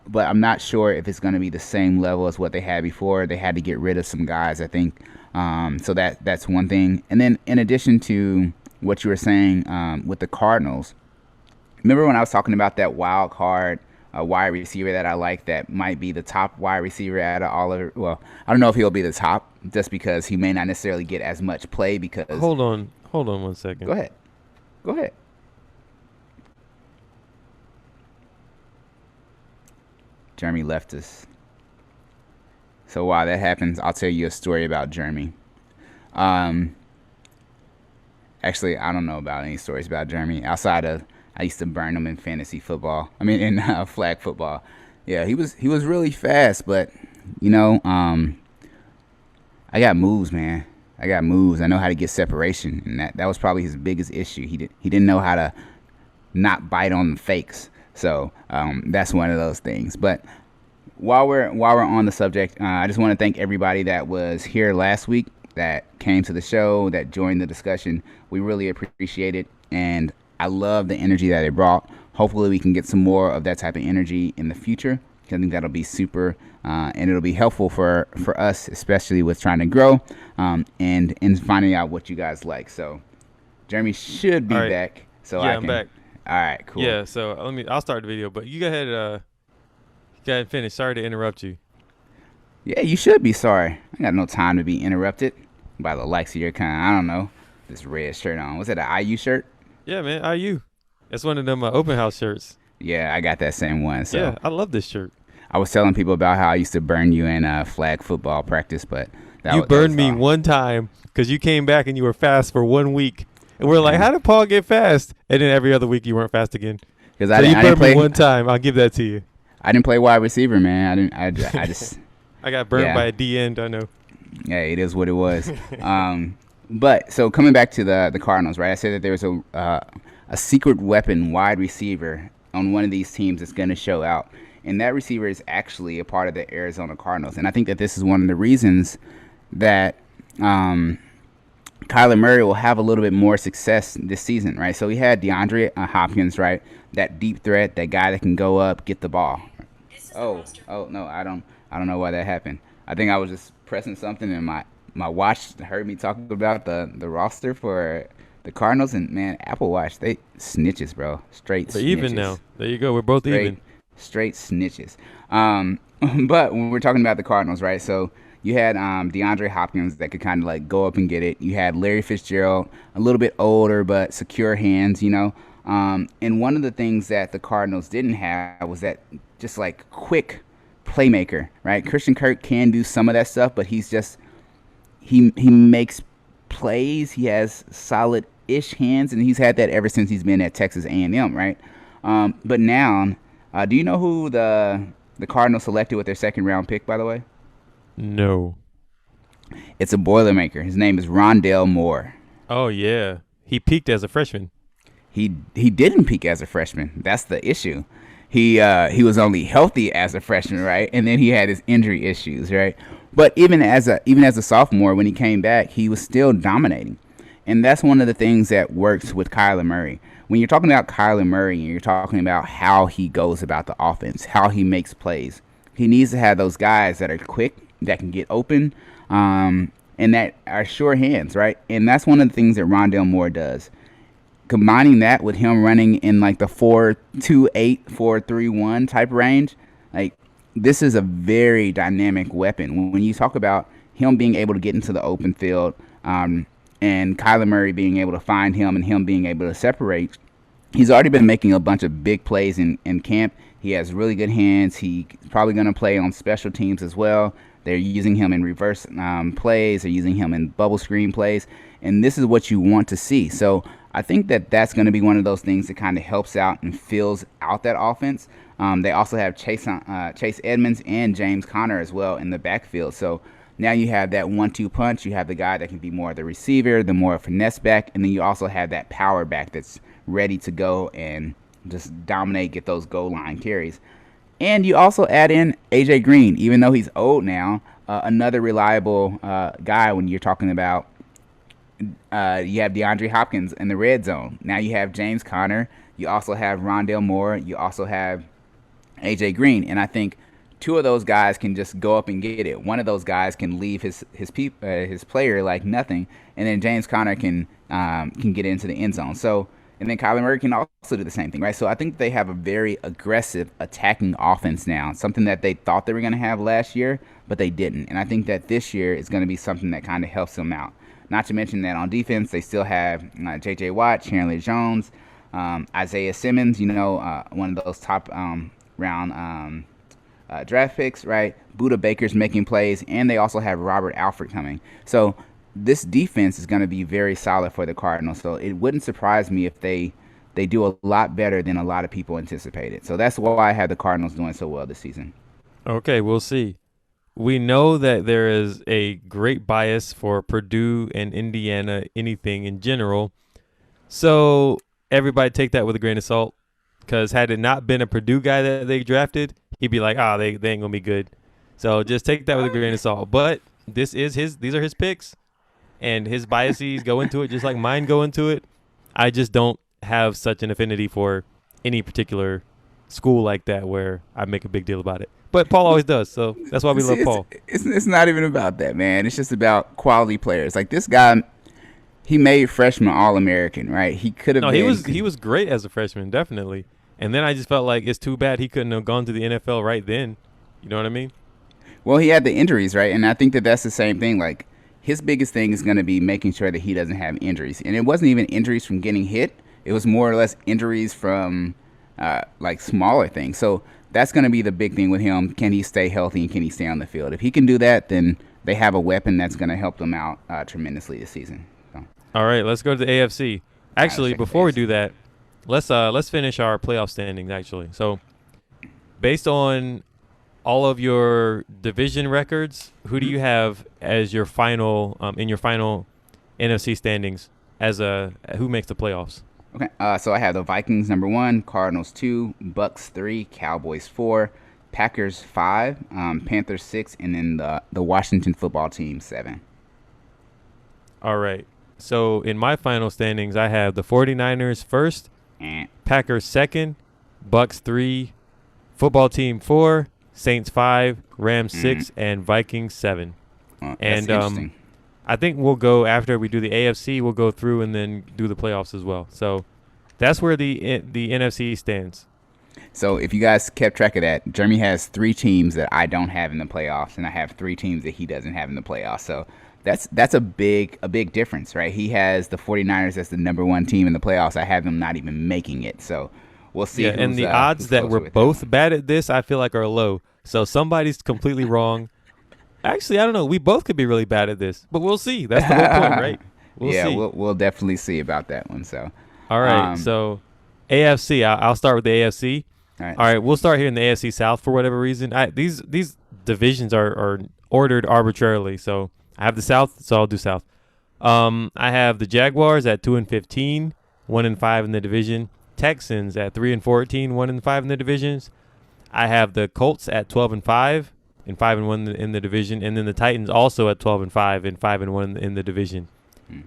But I'm not sure if it's going to be the same level as what they had before. They had to get rid of some guys, I think. So that's one thing. And then in addition to what you were saying with the Cardinals, remember when I was talking about that wild card wide receiver that I like that might be the top wide receiver out of all of – well, I don't know if he'll be the top just because he may not necessarily get as much play because – Hold on 1 second. Go ahead. Jeremy left us. So while that happens, I'll tell you a story about Jeremy. Actually, I don't know about any stories about Jeremy outside of I used to burn him in fantasy football. I mean, in flag football. Yeah, he was really fast, but I got moves, man. I got moves. I know how to get separation, and that was probably his biggest issue. He didn't know how to not bite on the fakes. So that's one of those things. But while we're on the subject, I just want to thank everybody that was here last week, that came to the show, that joined the discussion. We really appreciate it, and I love the energy that it brought. Hopefully we can get some more of that type of energy in the future. I think that'll be super, and it'll be helpful for us, especially with trying to grow and finding out what you guys like. So Jeremy should be back. So yeah, I'm back. All right, cool. Yeah, so I'll start the video, but you go ahead and finish. Sorry to interrupt you. Yeah, you should be sorry. I got no time to be interrupted by the likes of your kind. I don't know. This red shirt on. Was that an IU shirt? Yeah, man, IU. That's one of them open house shirts. Yeah, I got that same one. So. Yeah, I love this shirt. I was telling people about how I used to burn you in flag football practice, but you burned me one time because you came back and you were fast for 1 week. And we're like, how did Paul get fast? And then every other week you weren't fast again. Because you burned me one time. I'll give that to you. I didn't play wide receiver, man. I just. I got burned by a D end. I know. Yeah, it is what it was. But so coming back to the Cardinals, right? I said that there was a secret weapon wide receiver on one of these teams that's going to show out, and that receiver is actually a part of the Arizona Cardinals. And I think that this is one of the reasons that Kyler Murray will have a little bit more success this season, right? So he had DeAndre Hopkins, right? That deep threat, that guy that can go up, get the ball. Oh no, I don't know why that happened. I think I was just pressing something and my watch heard me talking about the roster for the Cardinals, and man, Apple Watch, they snitches, bro. Straight They're snitches. even now. There you go. We're both even. Straight snitches. But when we're talking about the Cardinals, right? So you had DeAndre Hopkins that could kind of like go up and get it. You had Larry Fitzgerald, a little bit older but secure hands, you know. And one of the things that the Cardinals didn't have was that just like quick playmaker, right? Christian Kirk can do some of that stuff, but he's just he makes plays. He has solid-ish hands, and he's had that ever since he's been at Texas A&M, right? But now, do you know who the Cardinals selected with their second-round pick, by the way? No. It's a Boilermaker. His name is Rondelle Moore. Oh, yeah. He peaked as a freshman. He didn't peak as a freshman. That's the issue. He was only healthy as a freshman, right? And then he had his injury issues, right? But even as a sophomore, when he came back, he was still dominating. And that's one of the things that works with Kyler Murray. When you're talking about Kyler Murray and you're talking about how he goes about the offense, how he makes plays, he needs to have those guys that are quick, that can get open, and that are sure hands, right? And that's one of the things that Rondelle Moore does. Combining that with him running in like the 4.28, 4.31 type range, like this is a very dynamic weapon. When you talk about him being able to get into the open field, and Kyler Murray being able to find him and him being able to separate, he's already been making a bunch of big plays in camp. He has really good hands. He's probably going to play on special teams as well. They're using him in reverse plays. They're using him in bubble screen plays. And this is what you want to see. So I think that that's going to be one of those things that kind of helps out and fills out that offense. They also have Chase Edmonds and James Conner as well in the backfield. So now you have that 1-2 punch. You have the guy that can be more of the receiver, the more finesse back, and then you also have that power back that's ready to go and just dominate, get those goal line carries. And you also add in A.J. Green, even though he's old now, another reliable guy when you're talking about you have DeAndre Hopkins in the red zone. Now you have James Conner. You also have Rondelle Moore. You also have A.J. Green. And I think two of those guys can just go up and get it. One of those guys can leave his player like nothing, and then James Conner can get into the end zone. So, and then Kyler Murray can also do the same thing, right? So I think they have a very aggressive attacking offense now, something that they thought they were going to have last year, but they didn't. And I think that this year is going to be something that kind of helps them out. Not to mention that on defense, they still have J.J. Watt, Chandler Jones, Isaiah Simmons, one of those top round draft picks, right? Buda Baker's making plays, and they also have Robert Alford coming. So this defense is going to be very solid for the Cardinals. So it wouldn't surprise me if they do a lot better than a lot of people anticipated. So that's why I have the Cardinals doing so well this season. Okay, we'll see. We know that there is a great bias for Purdue and Indiana, anything in general. So everybody take that with a grain of salt, because had it not been a Purdue guy that they drafted, he'd be like, they ain't going to be good. So just take that with a grain of salt. But these are his picks, and his biases go into it just like mine go into it. I just don't have such an affinity for any particular school like that where I make a big deal about it. But Paul always does, so that's why we love Paul. It's not even about that, man. It's just about quality players. Like this guy, he made freshman All-American, right? He could have been. He was great as a freshman, definitely. And then I just felt like it's too bad he couldn't have gone to the NFL right then. You know what I mean? Well, he had the injuries, right? And I think that that's the same thing. Like his biggest thing is going to be making sure that he doesn't have injuries. And it wasn't even injuries from getting hit. It was more or less injuries from like smaller things. So that's going to be the big thing with him. Can he stay healthy and can he stay on the field? If he can do that, then they have a weapon that's going to help them out tremendously this season. So. All right, let's go to the AFC. Actually, before we do that, let's finish our playoff standings. Actually, so based on all of your division records, who do you have as your final in your final NFC standings as who makes the playoffs? Okay, so I have the Vikings number 1, Cardinals 2, Bucs 3, Cowboys 4, Packers 5, Panthers 6, and then the Washington football team 7. All right. So in my final standings, I have the 49ers first, Packers second, Bucs 3, football team 4, Saints 5, Rams 6, and Vikings 7. And I think we'll go after we do the AFC. We'll go through and then do the playoffs as well. So that's where the NFC stands. So if you guys kept track of that, Jeremy has 3 teams that I don't have in the playoffs, and I have 3 teams that he doesn't have in the playoffs. So that's a big difference, right? He has the 49ers as the number 1 team in the playoffs. I have them not even making it. So we'll see. Yeah, and the odds that we're both bad at this, I feel like, are low. So somebody's completely wrong. Actually, I don't know. We both could be really bad at this, but we'll see. That's the whole point, right? We'll see. We'll definitely see about that one. So, all right. So, AFC. I'll start with the AFC. All right. We'll start here in the AFC South for whatever reason. These divisions are ordered arbitrarily. So I have the South, so I'll do South. I have the Jaguars at 2-15, 1-5 in the division. Texans at 3-14, 1-5 in the divisions. I have the Colts at 12-5. And 5-1 in the division, and then the Titans also at 12-5 and 5-1 in the division.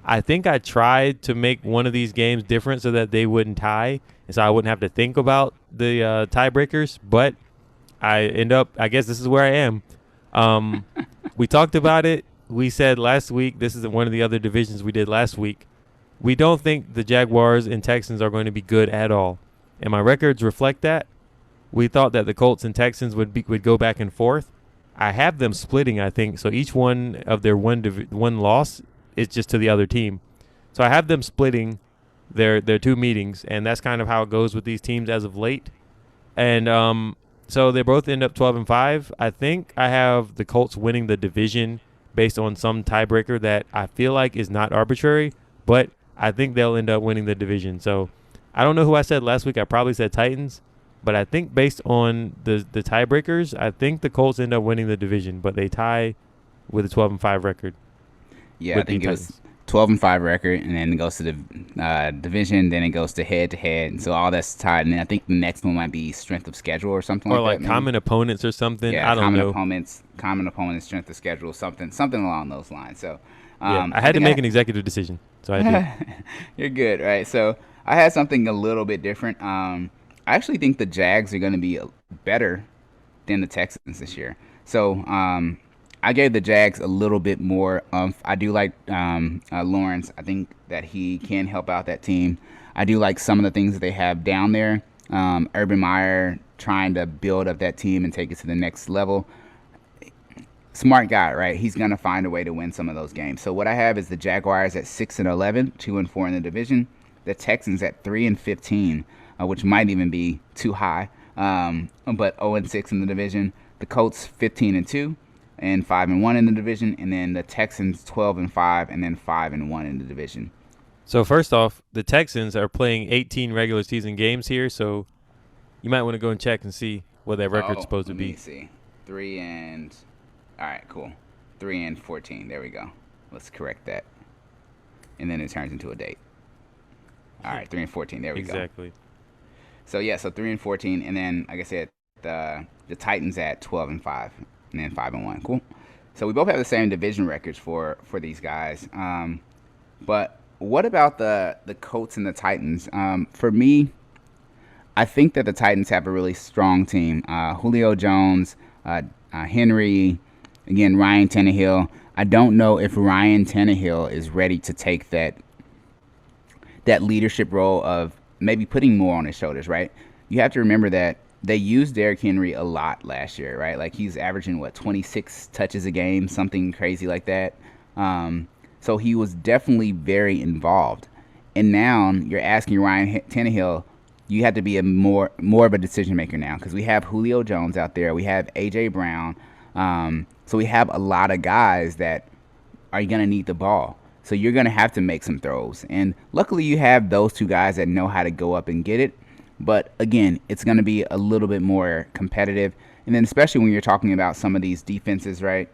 I think I tried to make one of these games different so that they wouldn't tie, and so I wouldn't have to think about the tiebreakers. But I guess this is where I am. We talked about it. We said last week, this is one of the other divisions we did last week. We don't think the Jaguars and Texans are going to be good at all, and my records reflect that. We thought that the Colts and Texans would go back and forth. I have them splitting, I think. So each one of their one loss is just to the other team. So I have them splitting their 2 meetings, and that's kind of how it goes with these teams as of late. And so they both end up 12-5. I think I have the Colts winning the division based on some tiebreaker that I feel like is not arbitrary, but I think they'll end up winning the division. So I don't know who I said last week. I probably said Titans. But I think based on the tiebreakers, I think the Colts end up winning the division, but they tie with a 12-5 record. Yeah, I think it was 12-5 record, and then it goes to the division, then it goes to head-to-head, and so all that's tied. And then I think the next one might be strength of schedule or something or like that. Or like common opponents or something. Yeah, I don't know. Common opponents, strength of schedule, something along those lines. So I had to make an executive decision, so I did. You're good, right? So I had something a little bit different. I actually think the Jags are going to be better than the Texans this year. So I gave the Jags a little bit more. I do like Lawrence. I think that he can help out that team. I do like some of the things that they have down there. Urban Meyer trying to build up that team and take it to the next level. Smart guy, right? He's going to find a way to win some of those games. So what I have is the Jaguars at 6-11, 2-4 in the division. The Texans at 3-15. Which might even be too high, but 0-6 in the division. The Colts 15-2 and 5-1 in the division, and then the Texans 12-5 and then 5-1 in the division. So first off, the Texans are playing 18 regular season games here, so you might want to go and check and see what their record's supposed to be. Let me see. All right, cool. 3-14. There we go. Let's correct that, and then it turns into a date. All right, 3-14. There we go. Exactly. So 3-14, and then like I said, the Titans at 12-5, and then 5-1. Cool. So we both have the same division records for these guys. But what about the Colts and the Titans? For me, I think that the Titans have a really strong team. Julio Jones, Henry, again Ryan Tannehill. I don't know if Ryan Tannehill is ready to take that leadership role of maybe putting more on his shoulders, right? You have to remember that they used Derrick Henry a lot last year, right? Like he's averaging, 26 touches a game, something crazy like that. So he was definitely very involved. And now you're asking Ryan Tannehill you have to be a more of a decision maker now because we have Julio Jones out there, we have AJ Brown, so we have a lot of guys that are going to need the ball. So you're going to have to make some throws. And luckily you have those two guys that know how to go up and get it. But again, it's going to be a little bit more competitive. And then especially when you're talking about some of these defenses, right?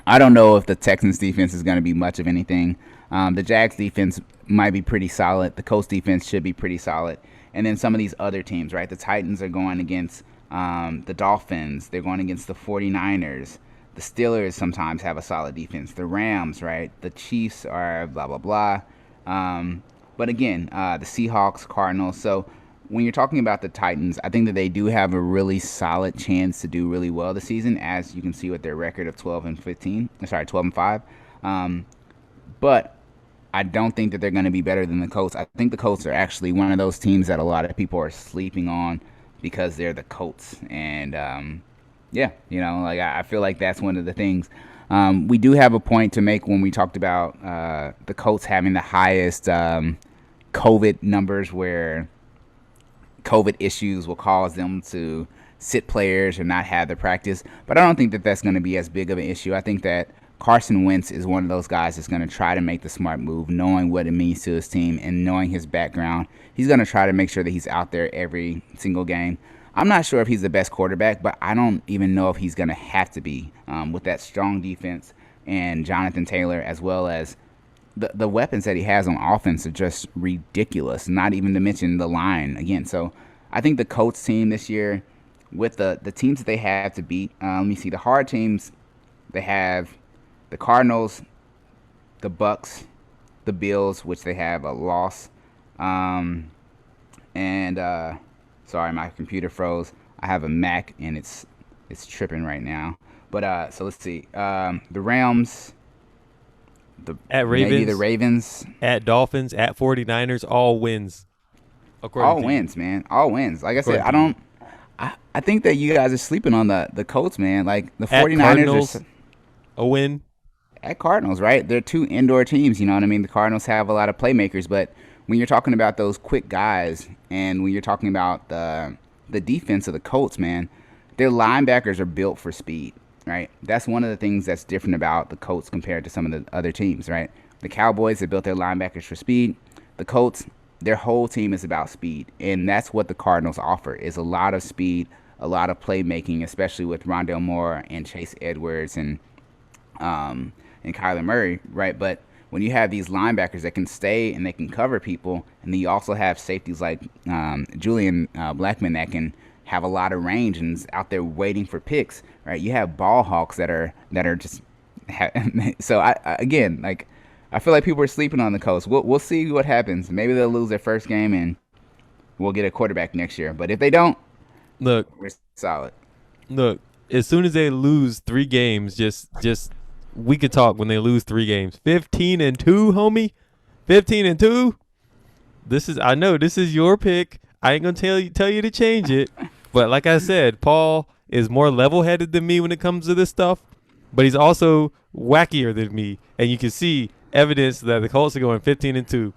I don't know if the Texans defense is going to be much of anything. The Jags defense might be pretty solid. The Colts defense should be pretty solid. And then some of these other teams, right? The Titans are going against the Dolphins. They're going against the 49ers. The Steelers sometimes have a solid defense. The Rams, right? The Chiefs are blah, blah, blah. But again, the Seahawks, Cardinals. So when you're talking about the Titans, I think that they do have a really solid chance to do really well this season, as you can see with their record of 12-5. But I don't think that they're going to be better than the Colts. I think the Colts are actually one of those teams that a lot of people are sleeping on because they're the Colts. And yeah, like I feel like that's one of the things. We do have a point to make when we talked about the Colts having the highest COVID numbers, where COVID issues will cause them to sit players or not have the practice. But I don't think that that's going to be as big of an issue. I think that Carson Wentz is one of those guys that's going to try to make the smart move, knowing what it means to his team and knowing his background. He's going to try to make sure that he's out there every single game. I'm not sure if he's the best quarterback, but I don't even know if he's going to have to be with that strong defense and Jonathan Taylor, as well as the weapons that he has on offense are just ridiculous, not even to mention the line again. So I think the Colts team this year, with the teams that they have to beat, let me see, the hard teams, they have the Cardinals, the Bucs, the Bills, which they have a loss, sorry, my computer froze. I have a Mac and it's tripping right now. But so let's see. The Rams, maybe the Ravens, at Dolphins, at 49ers, all wins. All wins, man. All wins. Like I said, I think that you guys are sleeping on the Colts, man. Like the 49ers are a win. At Cardinals, right? They're two indoor teams, you know what I mean? The Cardinals have a lot of playmakers, but when you're talking about those quick guys and when you're talking about the defense of the Colts, man, their linebackers are built for speed, right? That's one of the things that's different about the Colts compared to some of the other teams, right? The Cowboys have built their linebackers for speed. The Colts, their whole team is about speed, and that's what the Cardinals offer, is a lot of speed, a lot of playmaking, especially with Rondelle Moore and Chase Edwards and Kyler Murray, right? But when you have these linebackers that can stay and they can cover people, and then you also have safeties like Julian Blackman that can have a lot of range and is out there waiting for picks, right? You have ball hawks that are just so I feel like people are sleeping on the Colts. We'll see what happens. Maybe they'll lose their first game and we'll get a quarterback next year. But if they don't, look, we're solid. Look, as soon as they lose 3 games, just we could talk when they lose 3 games. 15-2, homie. 15-2. I know this is your pick. I ain't gonna tell you to change it. But like I said, Paul is more level-headed than me when it comes to this stuff. But he's also wackier than me, and you can see evidence that the Colts are going 15-2.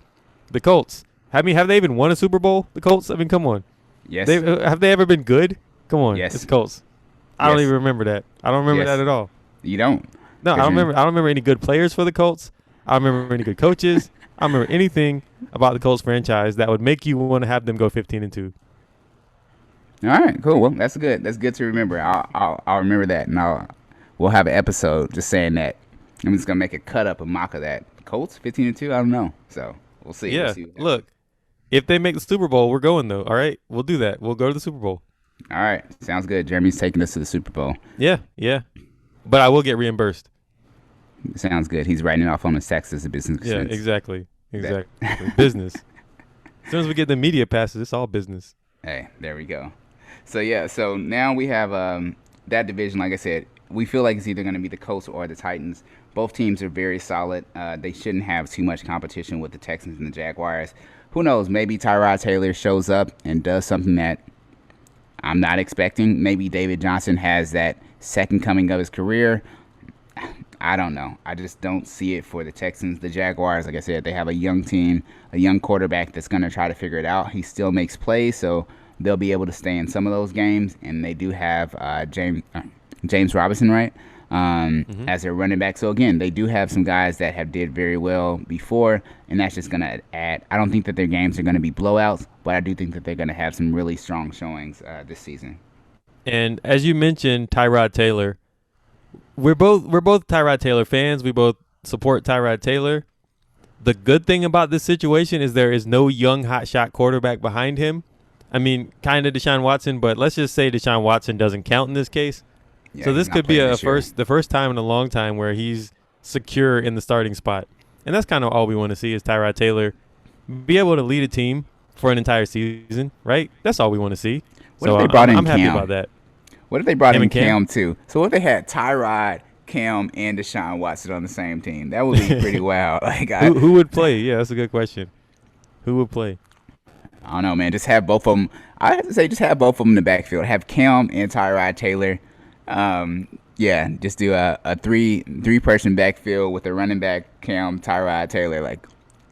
The Colts. Have they even won a Super Bowl? The Colts. I mean, come on. Yes. Have they ever been good? Come on. Yes. It's the Colts. I don't even remember that. I don't remember that at all. You don't? No, I don't remember any good players for the Colts. I don't remember any good coaches. I don't remember anything about the Colts franchise that would make you want to have them go 15-2. All right, cool. Well, that's good. That's good to remember. I'll remember that, and we'll have an episode just saying that. I'm just gonna make a cut up, a mock of that. Colts 15-2. I don't know. So we'll see. Yeah. We'll see look, if they make the Super Bowl, we're going though. All right, we'll do that. We'll go to the Super Bowl. All right, sounds good. Jeremy's taking us to the Super Bowl. Yeah. But I will get reimbursed. Sounds good. He's writing it off on his taxes as a business expense. Yeah, exactly. Business. As soon as we get the media passes, it's all business. Hey, there we go. So now we have that division. Like I said, we feel like it's either going to be the Colts or the Titans. Both teams are very solid. They shouldn't have too much competition with the Texans and the Jaguars. Who knows? Maybe Tyrod Taylor shows up and does something that I'm not expecting. Maybe David Johnson has that second coming of his career. I don't know. I just don't see it for the Texans. The Jaguars, like I said, they have a young team, a young quarterback that's going to try to figure it out. He still makes plays, so they'll be able to stay in some of those games. And they do have James Robinson, right, as their running back. So, again, they do have some guys that have did very well before, and that's just going to add. I don't think that their games are going to be blowouts, but I do think that they're going to have some really strong showings this season. And as you mentioned, Tyrod Taylor, we're both Tyrod Taylor fans. We both support Tyrod Taylor. The good thing about this situation is there is no young hotshot quarterback behind him. I mean, kind of Deshaun Watson, but let's just say Deshaun Watson doesn't count in this case. Yeah, so this could be the first time in a long time where he's secure in the starting spot. And that's kind of all we want to see is Tyrod Taylor be able to lead a team for an entire season, right? That's all we want to see. What if they brought in I'm Cam? Happy about that. What if they brought in Cam too? So what if they had Tyrod, Cam, and Deshaun Watson on the same team? That would be pretty wild. Like, who would play? Yeah, that's a good question. Who would play? I don't know, man. Just have both of them. I have to say, just have both of them in the backfield. Have Cam and Tyrod Taylor. Yeah, just do a three-person backfield with a running back, Cam, Tyrod Taylor. Like,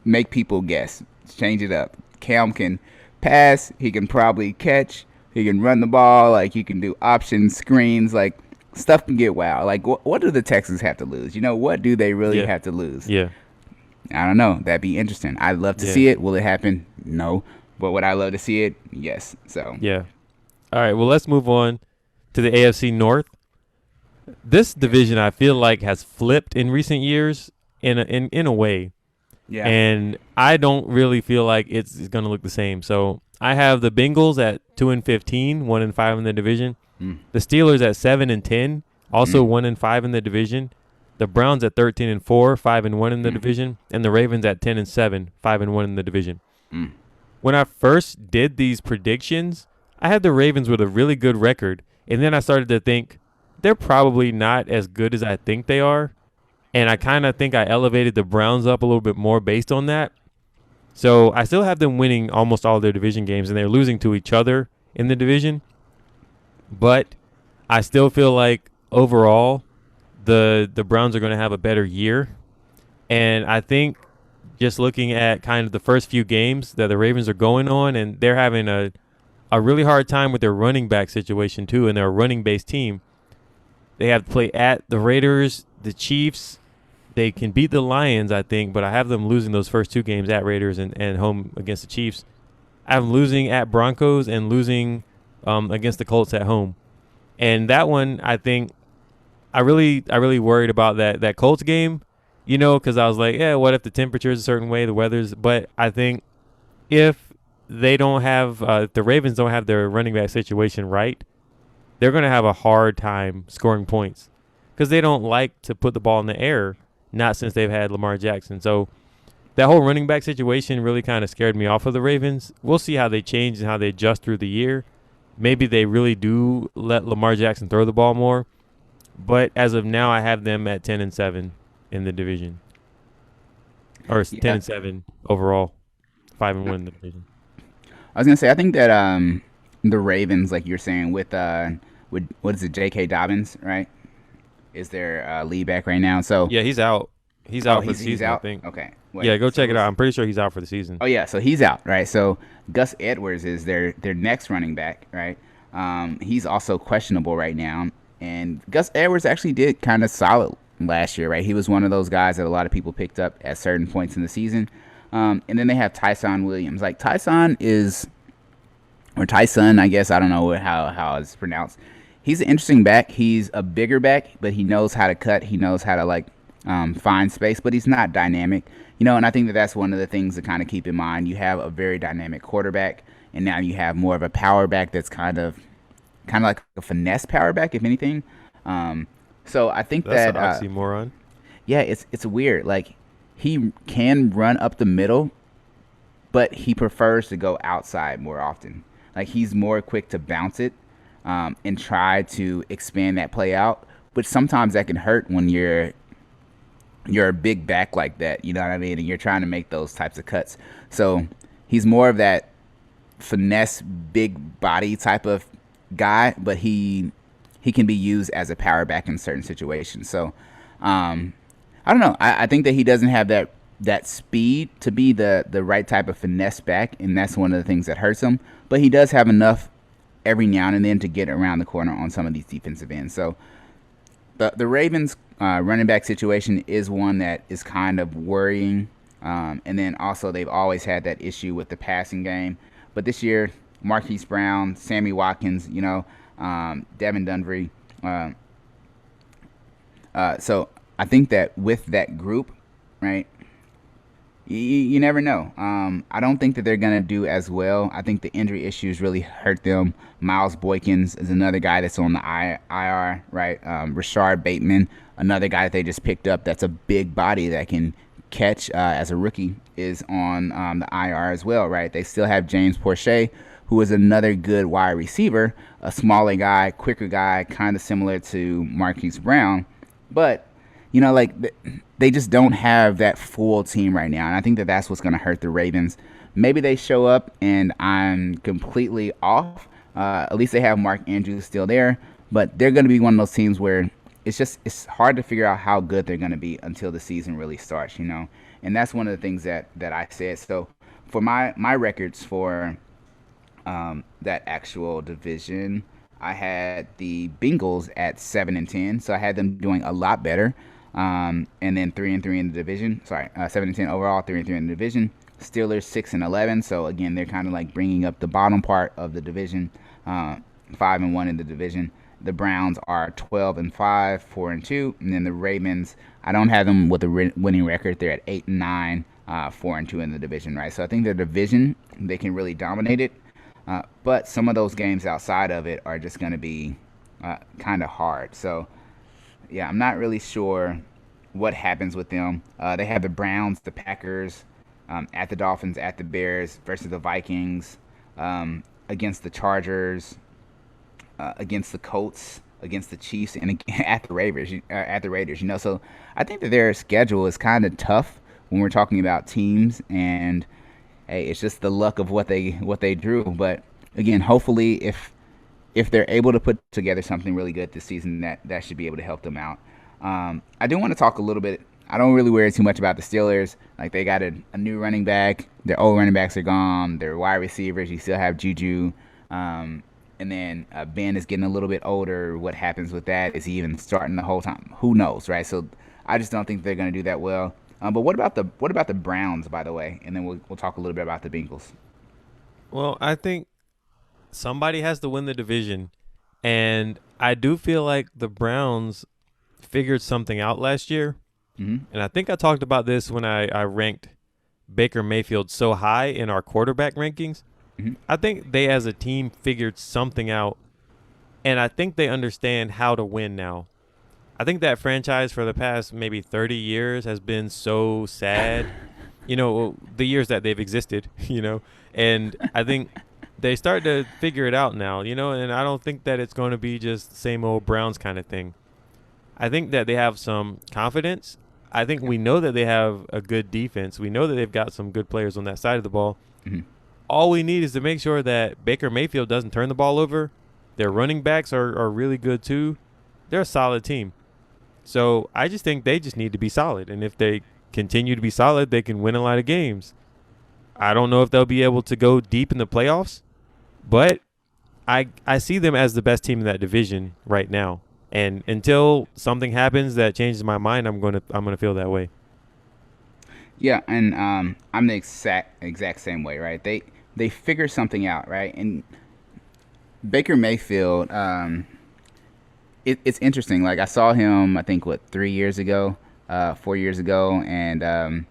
make people guess. Change it up. Cam can pass. He can probably catch. He can run the ball. Like, he can do options, screens. Like, stuff can get wild. Like, what do the Texans have to lose? You know, what do they really have to lose? Yeah. I don't know. That'd be interesting. I'd love to see it. Will it happen? No. But would I love to see it? Yes. So. Yeah. All right. Well, let's move on to the AFC North. This division, I feel like, has flipped in recent years in a way. Yeah. And I don't really feel like it's going to look the same. So I have the Bengals at 2-15, 1-5 in the division. The Steelers at 7-10, also 1-5 in the division. The Browns at 13-4, 5-1 in the division, and the Ravens at 10-7, 5-1 in the division. When I first did these predictions, I had the Ravens with a really good record, and then I started to think they're probably not as good as I think they are, and I kind of think I elevated the Browns up a little bit more based on that. So I still have them winning almost all their division games, and they're losing to each other in the division. But I still feel like overall the Browns are going to have a better year. And I think just looking at kind of the first few games that the Ravens are going on, and they're having a really hard time with their running back situation too, and they're a running-based team. They have to play at the Raiders, the Chiefs. They can beat the Lions, I think, but I have them losing those first two games at Raiders and home against the Chiefs. I have them losing at Broncos and losing against the Colts at home. And that one, I think, I really worried about that Colts game, you know, because I was like, yeah, what if the temperature is a certain way, the weather's. But I think if they don't have, if the Ravens don't have their running back situation right, they're going to have a hard time scoring points because they don't like to put the ball in the air, not since they've had Lamar Jackson. So that whole running back situation really kind of scared me off of the Ravens. We'll see how they change and how they adjust through the year. Maybe they really do let Lamar Jackson throw the ball more. But as of now, I have them at 10-7 in the division. Or 10-7 overall, 5-1 in the division. I was going to say, I think that the Ravens, like you're saying, with what is it, J.K. Dobbins, right? Is their lead back right now? So yeah, he's out. He's out for the season, he's out? I think. Okay. Yeah, go check it out. I'm pretty sure he's out for the season. Oh, yeah, so he's out, right? So Gus Edwards is their next running back, right? He's also questionable right now. And Gus Edwards actually did kind of solid last year, right? He was one of those guys that a lot of people picked up at certain points in the season. And then they have Tyson Williams. Like, Tyson, I guess. I don't know how it's pronounced. He's an interesting back. He's a bigger back, but he knows how to cut. He knows how to, find space, but he's not dynamic. You know, and I think that's one of the things to kind of keep in mind. You have a very dynamic quarterback, and now you have more of a power back that's kind of like a finesse power back, if anything. So I think that's that an oxymoron. Yeah, it's weird. Like, he can run up the middle, but he prefers to go outside more often. Like, he's more quick to bounce it and try to expand that play out. But sometimes that can hurt when you're a big back like that, you know what I mean? And you're trying to make those types of cuts. So he's more of that finesse, big body type of guy, but he can be used as a power back in certain situations. So I don't know. I think that he doesn't have that speed to be the right type of finesse back, and that's one of the things that hurts him. But he does have enough every now and then to get around the corner on some of these defensive ends. So the Ravens running back situation is one that is kind of worrying. And then also they've always had that issue with the passing game. But this year, Marquise Brown, Sammy Watkins, Devin Dunbury. So I think that with that group, right, you never know. I don't think that they're going to do as well. I think the injury issues really hurt them. Miles Boykins is another guy that's on the IR, right? Rashard Bateman, another guy that they just picked up that's a big body that can catch as a rookie, is on the IR as well, right? They still have James Proche, who is another good wide receiver, a smaller guy, quicker guy, kind of similar to Marquise Brown. But, they just don't have that full team right now. And I think that that's what's going to hurt the Ravens. Maybe they show up and I'm completely off. At least they have Mark Andrews still there. But they're going to be one of those teams where it's hard to figure out how good they're going to be until the season really starts, And that's one of the things that I said. So for my records for that actual division, I had the Bengals at 7-10. So I had them doing a lot better. And then 3-3 in the division. 7-10 overall, 3-3 in the division. Steelers 6-11. So again, they're kind of like bringing up the bottom part of the division. 5-1 in the division. The Browns are 12-5, 4-2, and then the Ravens, I don't have them with a winning record. They're at 8-9, 4-2 in the division, right? So I think the division, they can really dominate it. But some of those games outside of it are just going to be kind of hard. So yeah, I'm not really sure what happens with them. They have the Browns, the Packers, at the Dolphins, at the Bears, versus the Vikings, against the Chargers, against the Colts, against the Chiefs, and at the Raiders. So I think that their schedule is kind of tough when we're talking about teams, and hey, it's just the luck of what they drew. But again, hopefully, if they're able to put together something really good this season, that should be able to help them out. I do want to talk a little bit. I don't really worry too much about the Steelers. Like, they got a new running back. Their old running backs are gone. Their wide receivers, you still have Juju. And then Ben is getting a little bit older. What happens with that? Is he even starting the whole time? Who knows, right? So I just don't think they're going to do that well. But what about the Browns, by the way? And then we'll talk a little bit about the Bengals. Well, I think somebody has to win the division, and I do feel like the Browns figured something out last year. Mm-hmm. And I think I talked about this when I ranked Baker Mayfield so high in our quarterback rankings. Mm-hmm. I think they as a team figured something out, and I think they understand how to win now. I think that franchise for the past maybe 30 years has been so sad, the years that they've existed, and I think they start to figure it out now, and I don't think that it's going to be just same old Browns kind of thing. I think that they have some confidence. I think we know that they have a good defense. We know that they've got some good players on that side of the ball. Mm-hmm. All we need is to make sure that Baker Mayfield doesn't turn the ball over. Their running backs are really good too. They're a solid team. So I just think they just need to be solid. And if they continue to be solid, they can win a lot of games. I don't know if they'll be able to go deep in the playoffs, but I see them as the best team in that division right now. And until something happens that changes my mind, I'm gonna feel that way. Yeah, and I'm the exact same way, right? They figure something out, right? And Baker Mayfield, it's interesting. Like, I saw him, I think, 3 years ago, 4 years ago, and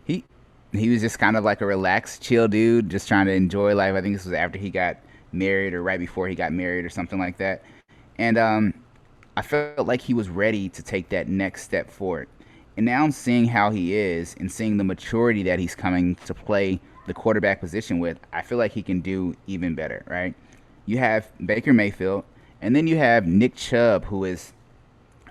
he was just kind of like a relaxed, chill dude, just trying to enjoy life. I think this was after he got married or right before he got married or something like that. And I felt like he was ready to take that next step forward. And now I'm seeing how he is and seeing the maturity that he's coming to play the quarterback position with. I feel like he can do even better, right? You have Baker Mayfield, and then you have Nick Chubb, who is,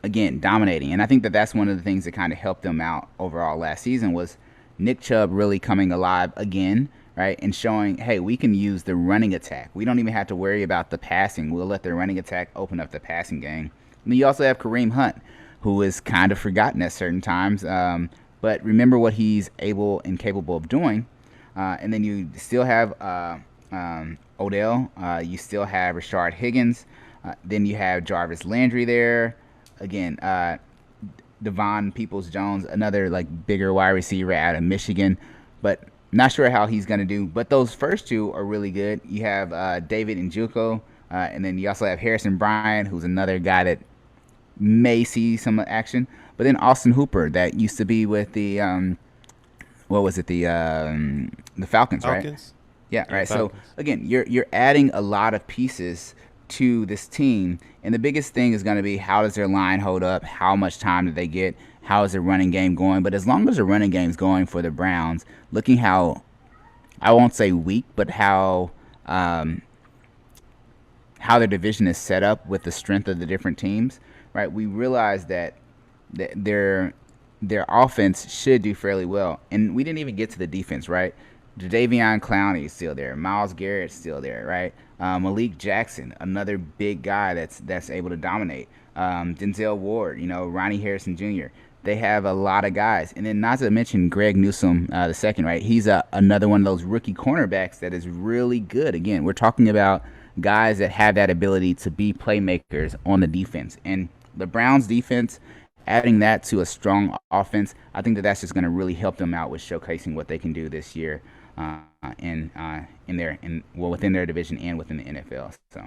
again, dominating. And I think that that's one of the things that kind of helped them out overall last season was Nick Chubb really coming alive again, right? And showing, hey, we can use the running attack. We don't even have to worry about the passing. We'll let the running attack open up the passing game. And then you also have Kareem Hunt. who is kind of forgotten at certain times. But remember what he's able and capable of doing. And then you still have Odell. You still have Rashard Higgins. Then you have Jarvis Landry there. Again, Devon Peoples-Jones, another like bigger wide receiver out of Michigan. But not sure how he's going to do. But those first two are really good. You have David Njoku. And then you also have Harrison Bryant, who's another guy that may see some action. But then Austin Hooper, that used to be with the the Falcons, right? Yeah, right. Falcons. So again, you're adding a lot of pieces to this team, and the biggest thing is going to be how does their line hold up? How much time do they get? How is the running game going? But as long as the running game is going for the Browns, looking how, I won't say weak, but how their division is set up with the strength of the different teams, right? We realize that their offense should do fairly well. And we didn't even get to the defense, right? Jadeveon Clowney is still there. Myles Garrett's still there, right? Malik Jackson, another big guy that's able to dominate. Denzel Ward, Ronnie Harrison Jr. They have a lot of guys. And then not to mention Greg Newsome the second, right? He's another one of those rookie cornerbacks that is really good. Again, we're talking about guys that have that ability to be playmakers on the defense. And the Browns defense, adding that to a strong offense, I think that's just going to really help them out with showcasing what they can do this year within their division and within the NFL. So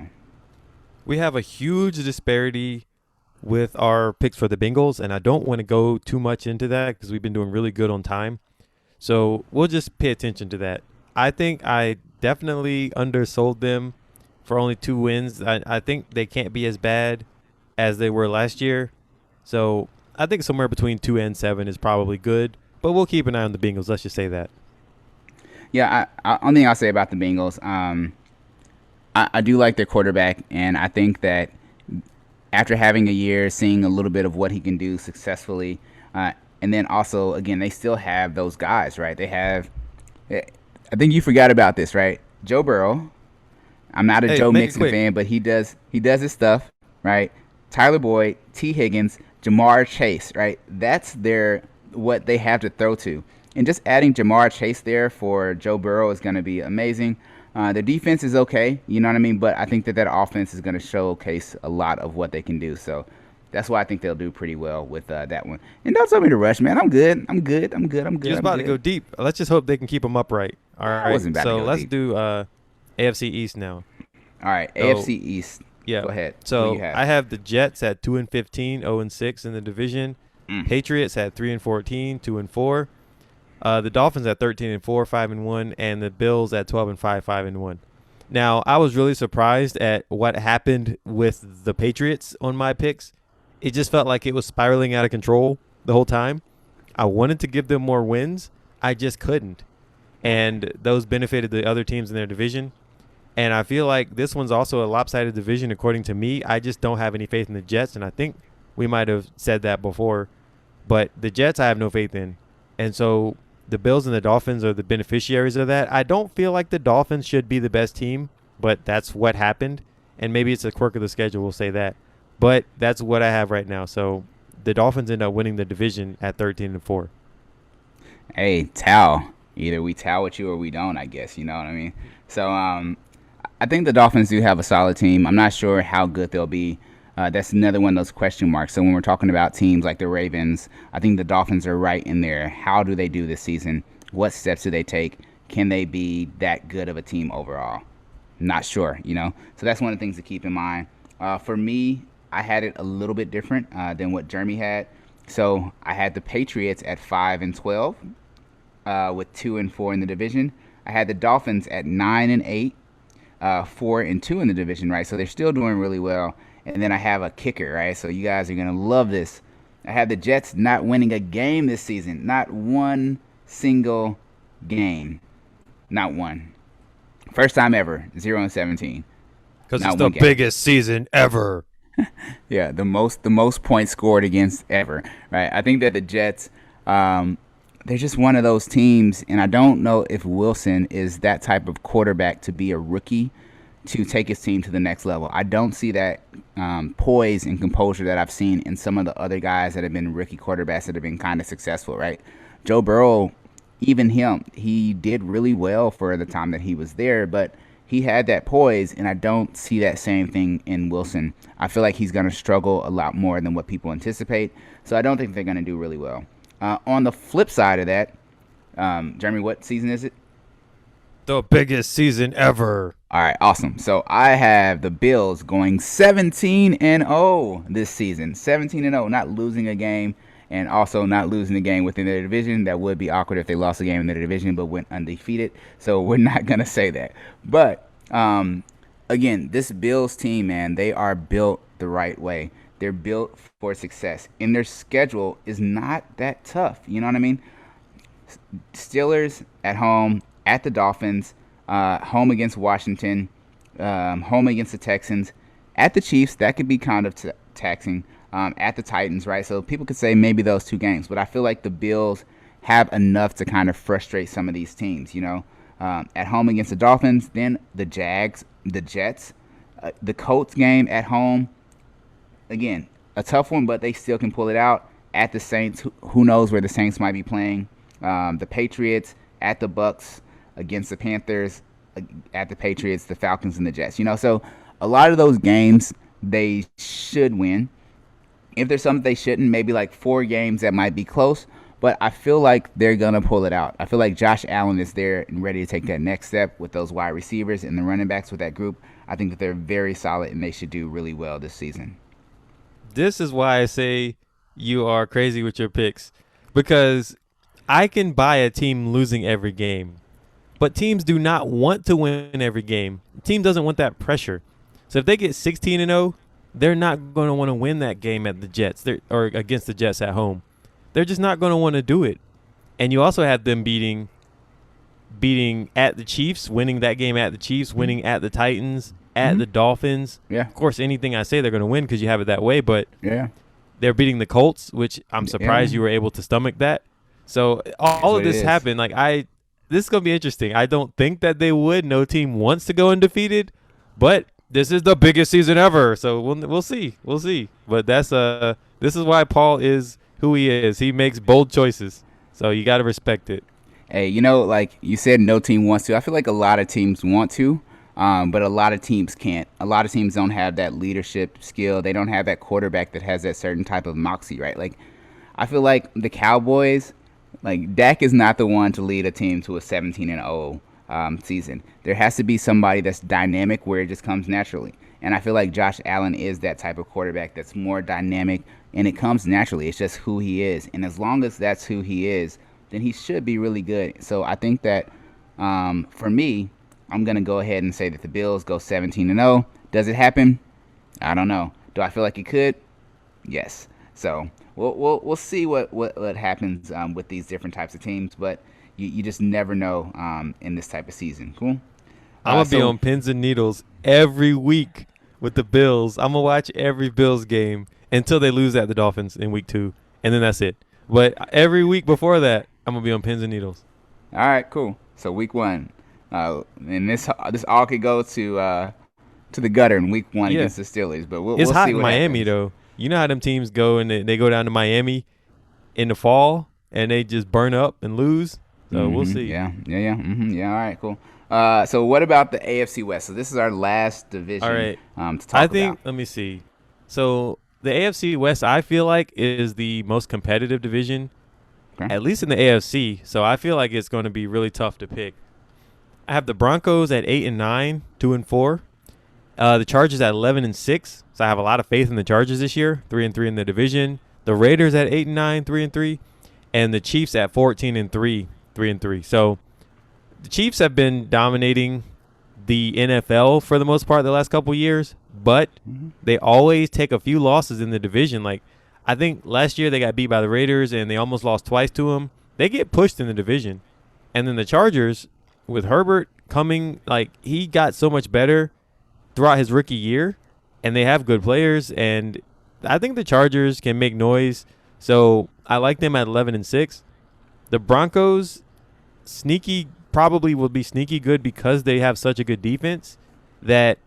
we have a huge disparity with our picks for the Bengals, and I don't want to go too much into that because we've been doing really good on time. So we'll just pay attention to that. I think I definitely undersold them for only 2 wins. I think they can't be as bad as they were last year. So I think somewhere between 2 and 7 is probably good, but we'll keep an eye on the Bengals. Let's just say that. Yeah, only thing I'll say about the Bengals, I do like their quarterback, and I think that after having a year, seeing a little bit of what he can do successfully, and then also, again, they still have those guys, right? They have, I think you forgot about this, right? Joe Burrow. I'm not a Joe Mixon fan, but he does his stuff, right? Tyler Boyd, T. Higgins, Jamar Chase, right? That's what they have to throw to. And just adding Jamar Chase there for Joe Burrow is going to be amazing. The defense is okay, you know what I mean? But I think that offense is going to showcase a lot of what they can do. So that's why I think they'll do pretty well with that one. And don't tell me to rush, man. I'm good. You're just about to go deep. Let's just hope they can keep them upright. All right. So let's do AFC East now. All right, AFC East. Yeah. Go ahead. So I have the Jets at 2-15, 0-6 in the division. Patriots at 3-14, 2-4. The Dolphins at 13-4, 5-1, and the Bills at 12-5, 5-1. Now, I was really surprised at what happened with the Patriots on my picks. It just felt like it was spiraling out of control the whole time. I wanted to give them more wins. I just couldn't. And those benefited the other teams in their division. And I feel like this one's also a lopsided division, according to me. I just don't have any faith in the Jets, and I think we might have said that before. But the Jets I have no faith in. And so the Bills and the Dolphins are the beneficiaries of that. I don't feel like the Dolphins should be the best team, but that's what happened. And maybe it's a quirk of the schedule, we'll say that. But that's what I have right now. So the Dolphins end up winning the division at 13-4. Hey, towel. Either we towel with you or we don't, I guess. You know what I mean? So I think the Dolphins do have a solid team. I'm not sure how good they'll be. That's another one of those question marks. So when we're talking about teams like the Ravens, I think the Dolphins are right in there. How do they do this season? What steps do they take? Can they be that good of a team overall? Not sure, So that's one of the things to keep in mind. For me, I had it a little bit different than what Jeremy had. So I had the Patriots at 5-12 with 2-4 in the division. I had the Dolphins at 9-8, 4-2 in the division, right? So they're still doing really well. And then I have a kicker, right? So you guys are going to love this. I have the Jets not winning a game this season. Not one single game. Not one. First time ever, 0-17. Because it's the biggest season ever. Yeah, the most points scored against ever, right? I think that the Jets, they're just one of those teams, and I don't know if Wilson is that type of quarterback to be a rookie to take his team to the next level. I don't see that poise and composure that I've seen in some of the other guys that have been rookie quarterbacks that have been kind of successful, right? Joe Burrow, even him, he did really well for the time that he was there, but he had that poise, and I don't see that same thing in Wilson. I feel like he's going to struggle a lot more than what people anticipate, so I don't think they're going to do really well. On the flip side of that, Jeremy, what season is it? The biggest season ever. All right, awesome. So I have the Bills going 17-0 this season. 17-0, not losing a game, and also not losing a game within their division. That would be awkward if they lost a game in their division but went undefeated. So we're not going to say that. But, again, this Bills team, man, they are built the right way. They're built for success. And their schedule is not that tough. You know what I mean? Steelers at home, at the Dolphins, home against Washington, home against the Texans, at the Cheifs. That could be kind of taxing. At the Titans, right? So people could say maybe those two games, but I feel like the Bills have enough to kind of frustrate some of these teams, you know. At home against the Dolphins, then the Jags, the Jets, the Colts game at home. Again, a tough one, but they still can pull it out. At the Saints, who knows where the Saints might be playing. The Patriots, at the Bucs, against the Panthers, at the Patriots, the Falcons, and the Jets. You know, so a lot of those games they should win. If there's something they shouldn't, maybe like 4 games that might be close, but I feel like they're going to pull it out. I feel like Josh Allen is there and ready to take that next step with those wide receivers and the running backs with that group. I think that they're very solid and they should do really well this season. This is why I say you are crazy with your picks, because I can buy a team losing every game, but teams do not want to win every game. The team doesn't want that pressure. So if they get 16-0, they're not going to want to win that game at the Jets or against the Jets at home. They're just not going to want to do it. And you also have them beating at the Chiefs, winning that game at the Chiefs, winning at the Titans, at the Dolphins. Yeah. Of course, anything I say they're going to win because you have it that way. But yeah, they're beating the Colts, which I'm surprised you were able to stomach that. So all of this happened. This is going to be interesting. I don't think that they would. No team wants to go undefeated, but this is the biggest season ever, so we'll see. We'll see. But this is why Paul is who he is. He makes bold choices, so you got to respect it. Hey, you know, like you said, no team wants to. I feel like a lot of teams want to, but a lot of teams can't. A lot of teams don't have that leadership skill. They don't have that quarterback that has that certain type of moxie, right? Like, I feel like the Cowboys, like Dak is not the one to lead a team to a 17-0. Season. There has to be somebody that's dynamic where it just comes naturally. And I feel like Josh Allen is that type of quarterback that's more dynamic and it comes naturally. It's just who he is. And as long as that's who he is, then he should be really good. So I think that for me, I'm going to go ahead and say that the Bills go 17-0. Does it happen? I don't know. Do I feel like it could? Yes. So we'll see what happens with these different types of teams. But you just never know in this type of season. Cool? I'm going to be on pins and needles every week with the Bills. I'm going to watch every Bills game until they lose at the Dolphins in week 2, and then that's it. But every week before that, I'm going to be on pins and needles. All right, cool. So week 1. And this all could go to the gutter in week 1 against the Steelers. But we'll hot see what in Miami, happens. though. You know how them teams go and they go down to Miami in the fall, and they just burn up and lose? So we'll see. Yeah. All right, cool. So what about the AFC West? So this is our last division. All right. To talk about. Let me see. So the AFC West, I feel like, is the most competitive division, at least in the AFC. So I feel like it's going to be really tough to pick. I have the Broncos at 8-9, 2-4. The Chargers at 11-6. So I have a lot of faith in the Chargers this year, 3-3 in the division. The Raiders at 8-9, 3-3, and the Chiefs at 14-3. 3-3. So the Chiefs have been dominating the NFL for the most part the last couple of years, but they always take a few losses in the division. Like, I think last year they got beat by the Raiders and they almost lost twice to them. They get pushed in the division. And then the Chargers, with Herbert coming, like, he got so much better throughout his rookie year, and they have good players, and I think the Chargers can make noise. So I like them at 11-6. The Broncos, probably will be sneaky good because they have such a good defense. that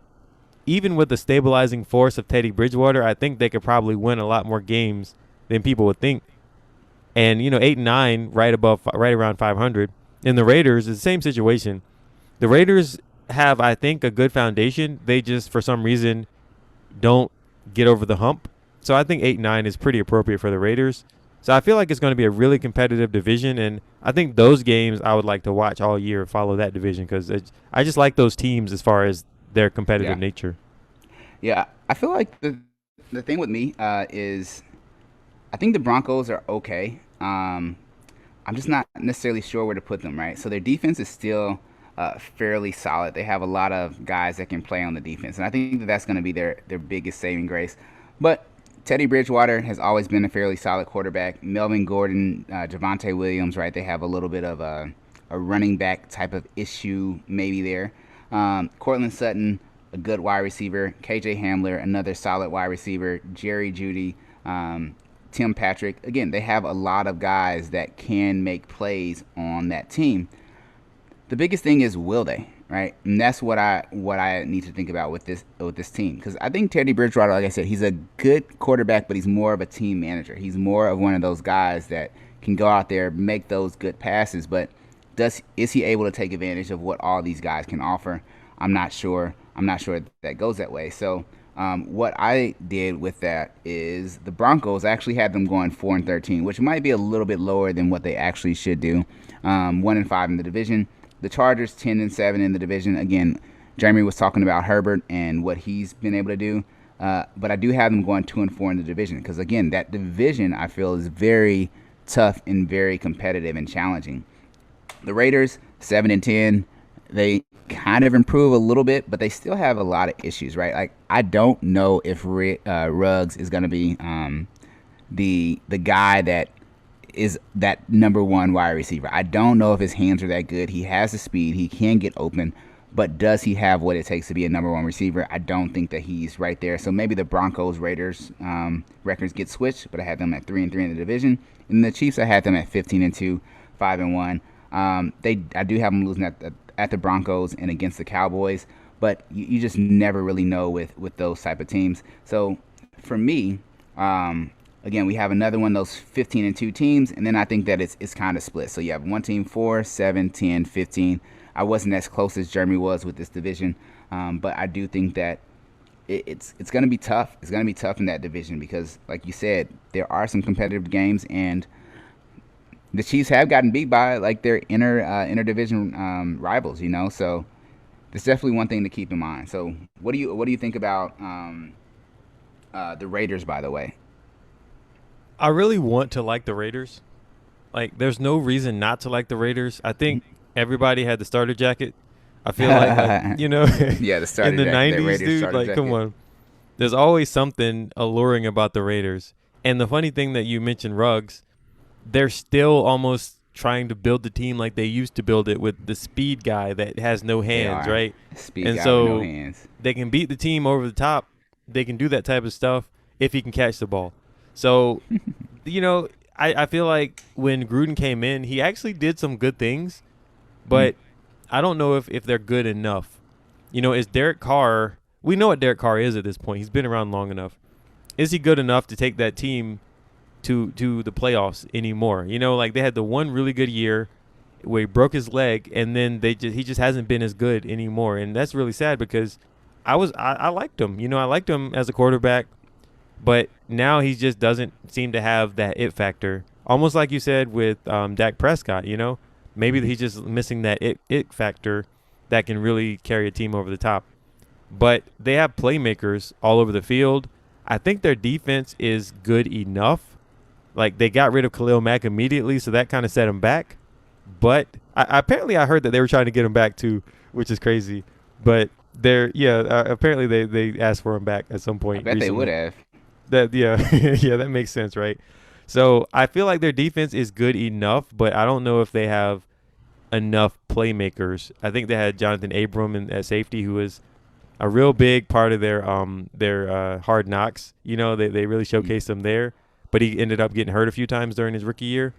even with the stabilizing force of Teddy Bridgewater, I think they could probably win a lot more games than people would think. And 8-9, right around 500. And the Raiders is the same situation. The Raiders have, I think, a good foundation. They just, for some reason, don't get over the hump. So I think 8-9 is pretty appropriate for the Raiders. So I feel like it's going to be a really competitive division, and I think those games I would like to watch all year, follow that division, because I just like those teams as far as their competitive nature. Yeah, I feel like the thing with me is I think the Broncos are okay. I'm just not necessarily sure where to put them, right? So their defense is still fairly solid. They have a lot of guys that can play on the defense, and I think that that's going to be their biggest saving grace. But Teddy Bridgewater has always been a fairly solid quarterback. Melvin Gordon, Javonte Williams, right? They have a little bit of a running back type of issue maybe there. Cortland Sutton, a good wide receiver. KJ Hamler, another solid wide receiver. Jerry Jeudy, Tim Patrick. Again, they have a lot of guys that can make plays on that team. The biggest thing is, will they? Right, and that's what I need to think about with this team, because I think Teddy Bridgewater, like I said, he's a good quarterback, but he's more of a team manager. He's more of one of those guys that can go out there, make those good passes, but is he able to take advantage of what all these guys can offer? I'm not sure. That goes that way. So what I did with that is the Broncos actually had them going 4-13, which might be a little bit lower than what they actually should do. 1-5 in the division. The Chargers 10-7 in the division. Again, Jeremy was talking about Herbert and what he's been able to do, but I do have them going 2-4 in the division, because again, that division I feel is very tough and very competitive and challenging. The Raiders 7-10. They kind of improve a little bit, but they still have a lot of issues, right? Like, I don't know if Ruggs is going to be the guy that is that number one wide receiver. I don't know if his hands are that good. He has the speed. He can get open. But does he have what it takes to be a number one receiver? I don't think that he's right there. So maybe the Broncos-Raiders records get switched, but I had them at 3-3 in the division. And the Chiefs, I had them at 15-2, 5-1. I do have them losing at the Broncos and against the Cowboys. But you just never really know with those type of teams. So for me, again, we have another one of those 15-2 teams, and then I think that it's kind of split. So you have one team 4, 7, 10, 15. I wasn't as close as Jeremy was with this division, but I do think that it's going to be tough. It's going to be tough in that division because, like you said, there are some competitive games, and the Chiefs have gotten beat by like their interdivision rivals. So there's definitely one thing to keep in mind. So what do you think about the Raiders, by the way? I really want to like the Raiders. Like, there's no reason not to like the Raiders. I think everybody had the starter jacket. I feel like yeah, the starter in the jacket, 90s, dude, like, come on. There's always something alluring about the Raiders. And the funny thing that you mentioned, Ruggs, they're still almost trying to build the team like they used to build it with the speed guy that has no hands, right? Speed and guy so with no hands. They can beat the team over the top. They can do that type of stuff if he can catch the ball. So, I feel like when Gruden came in, he actually did some good things, but I don't know if they're good enough. Is Derek Carr – we know what Derek Carr is at this point. He's been around long enough. Is he good enough to take that team to the playoffs anymore? Like, they had the one really good year where he broke his leg, and then he just hasn't been as good anymore. And that's really sad because I liked him. I liked him as a quarterback. But now he just doesn't seem to have that it factor. Almost like you said with Dak Prescott, Maybe he's just missing that it factor that can really carry a team over the top. But they have playmakers all over the field. I think their defense is good enough. Like, they got rid of Khalil Mack immediately, so that kind of set him back. But apparently I heard that they were trying to get him back too, which is crazy. But apparently they asked for him back at some point. I bet recently. they would have. Yeah, that makes sense, right? So I feel like their defense is good enough, but I don't know if they have enough playmakers. I think they had Jonathan Abram at safety, who was a real big part of their hard knocks. They really showcased him there, but he ended up getting hurt a few times during his rookie year.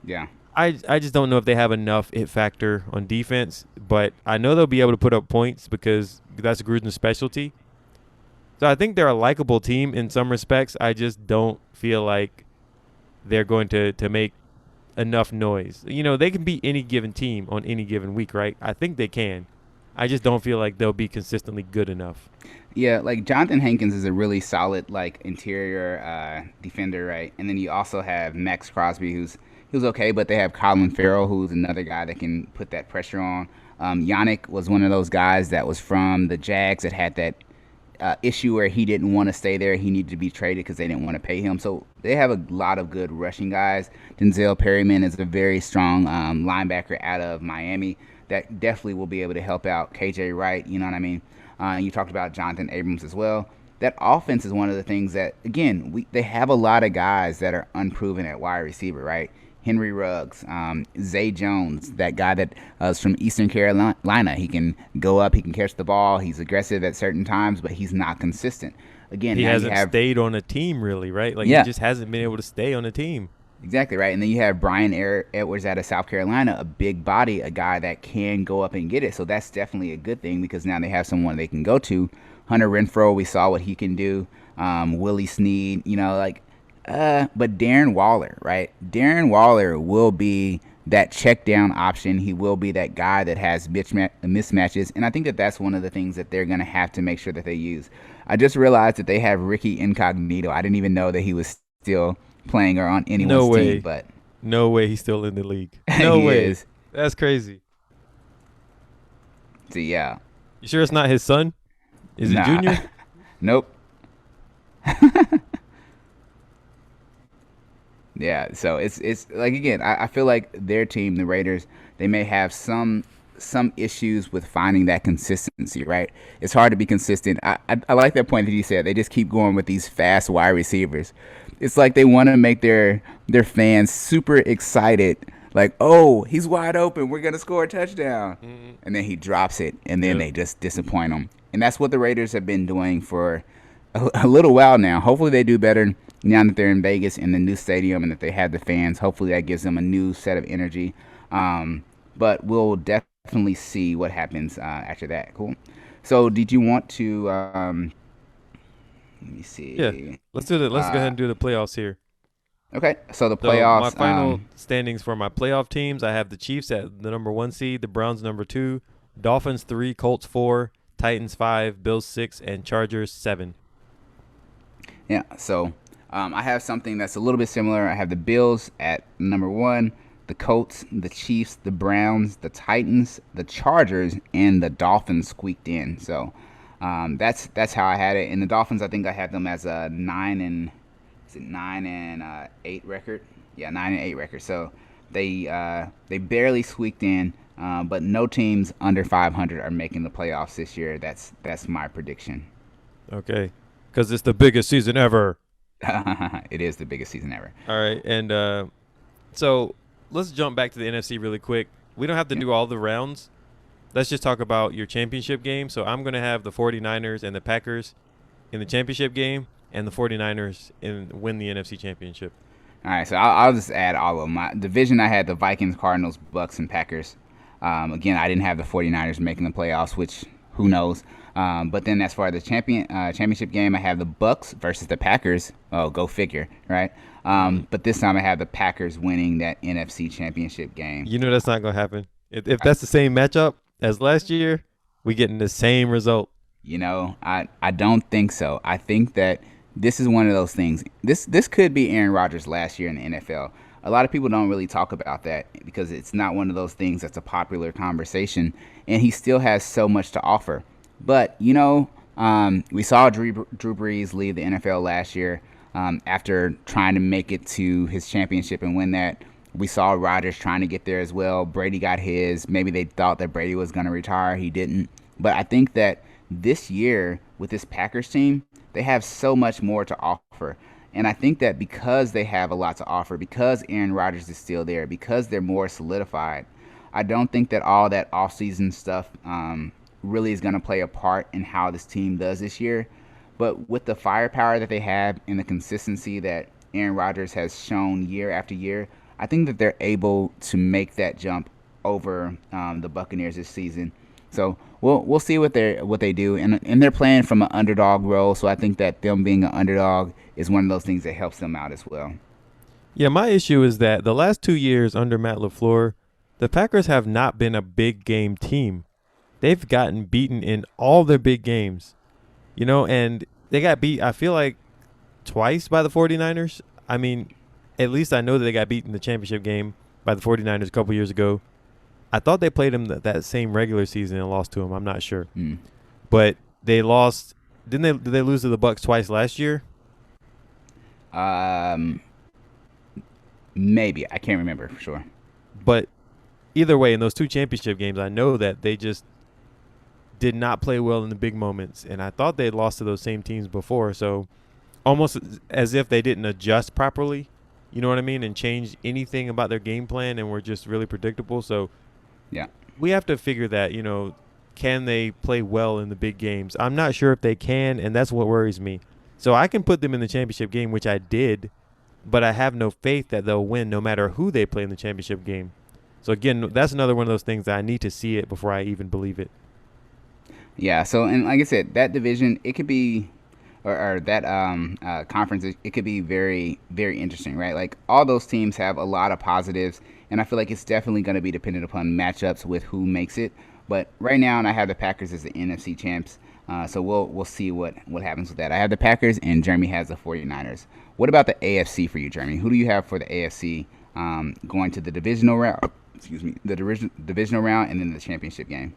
Yeah. I just don't know if they have enough it factor on defense, but I know they'll be able to put up points because that's Gruden's specialty. So I think they're a likable team in some respects. I just don't feel like they're going to make enough noise. You know, they can beat any given team on any given week, right? I think they can. I just don't feel like they'll be consistently good enough. Yeah, like Jonathan Hankins is a really solid like interior defender, right? And then you also have Max Crosby, who's okay, but they have Colin Farrell, who's another guy that can put that pressure on. Yannick was one of those guys that was from the Jags that had that issue where he didn't want to stay there. He needed to be traded because they didn't want to pay him. So they have a lot of good rushing guys. Denzel Perryman is a very strong linebacker out of Miami that definitely will be able to help out KJ Wright. You know what I mean? You talked about Jonathan Abrams as well. That offense is one of the things that, again, they have a lot of guys that are unproven at wide receiver, right? Henry Ruggs, Zay Jones, that guy that is from Eastern Carolina. He can go up, he can catch the ball, he's aggressive at certain times, but he's not consistent. Again, he hasn't stayed on a team really, right? Like, he just hasn't been able to stay on a team. Exactly right. And then you have Brian Edwards out of South Carolina, a big body, a guy that can go up and get it. So that's definitely a good thing because now they have someone they can go to. Hunter Renfrow, we saw what he can do. Willie Snead, but Darren Waller, right? Darren Waller will be that check down option. He will be that guy that has mismatches. And I think that that's one of the things that they're going to have to make sure that they use. I just realized that they have Ricky Incognito. I didn't even know that he was still playing or on anyone's team. But no way he's still in the league. No way. Is. That's crazy. So, yeah. You sure it's not his son? Is it Junior? Nope. Yeah, so it's like, again, I feel like their team, the Raiders, they may have some issues with finding that consistency, right? It's hard to be consistent. I like that point that you said. They just keep going with these fast wide receivers. It's like they want to make their fans super excited, like, oh, he's wide open, we're going to score a touchdown. Mm-hmm. And then he drops it, and then they just disappoint them. And that's what the Raiders have been doing for a little while now. Hopefully they do better now that they're in Vegas in the new stadium and that they have the fans. Hopefully that gives them a new set of energy. But we'll definitely see what happens after that. Cool. So did you want to let me see. Yeah, let's do that. Let's go ahead and do the playoffs here. Okay, so the playoffs. My final standings for my playoff teams, I have the Chiefs at the number 1 seed, the Browns number 2, Dolphins 3, Colts 4, Titans 5, Bills 6, and Chargers 7. Yeah, so I have something that's a little bit similar. I have the Bills at number 1, the Colts, the Chiefs, the Browns, the Titans, the Chargers, and the Dolphins squeaked in. So that's how I had it. And the Dolphins, I think I had them as a 9 and 8 record. Yeah, 9 and 8 record. So they barely squeaked in, but no teams under 500 are making the playoffs this year. That's my prediction. Okay, because it's the biggest season ever. It is the biggest season ever. All right, and so let's jump back to the NFC really quick. We don't have to do all the rounds. Let's just talk about your championship game. So I'm going to have the 49ers and the Packers in the championship game, and the 49ers win the NFC championship. All right, so I'll just add all of them. My division, I had the Vikings, Cardinals, Bucs, and Packers. Again, I didn't have the 49ers making the playoffs, which who knows. But then as far as the championship game, I have the Bucs versus the Packers. Oh, go figure, right? But this time I have the Packers winning that NFC championship game. You know that's not going to happen. If that's the same matchup as last year, we getting the same result. You know, I don't think so. I think that this is one of those things. This could be Aaron Rodgers last year in the NFL. A lot of people don't really talk about that because it's not one of those things that's a popular conversation, and he still has so much to offer. But, you know, we saw Drew Brees leave the NFL last year after trying to make it to his championship and win that. We saw Rodgers trying to get there as well. Brady got his. Maybe they thought that Brady was going to retire. He didn't. But I think that this year with this Packers team, they have so much more to offer. And I think that because they have a lot to offer, because Aaron Rodgers is still there, because they're more solidified, I don't think that all that offseason stuff really is going to play a part in how this team does this year. But with the firepower that they have and the consistency that Aaron Rodgers has shown year after year, I think that they're able to make that jump over the Buccaneers this season. So we'll see what they do, and they're playing from an underdog role. So I think that them being an underdog is one of those things that helps them out as well. Yeah, my issue is that the last 2 years under Matt LaFleur, the Packers have not been a big game team. They've gotten beaten in all their big games, and they got beat, I feel like, twice by the 49ers. I mean, at least I know that they got beat in the championship game by the 49ers a couple years ago. I thought they played them that same regular season and lost to them. I'm not sure. But they lost. Did they lose to the Bucs twice last year? Maybe. I can't remember for sure. But either way, in those 2 championship games, I know that they just did not play well in the big moments. And I thought they had lost to those same teams before. So almost as if they didn't adjust properly, you know what I mean, and change anything about their game plan and were just really predictable. So yeah, we have to figure that, can they play well in the big games? I'm not sure if they can, and that's what worries me. So I can put them in the championship game, which I did, but I have no faith that they'll win no matter who they play in the championship game. So, again, that's another one of those things that I need to see it before I even believe it. Yeah, so, and like I said, that division, it could be, or that conference, it could be very, very interesting, right? Like, all those teams have a lot of positives, and I feel like it's definitely going to be dependent upon matchups with who makes it. But right now, and I have the Packers as the NFC champs, so we'll see what happens with that. I have the Packers, and Jeremy has the 49ers. What about the AFC for you, Jeremy? Who do you have for the AFC going to the divisional round? Divisional round, and then the championship game.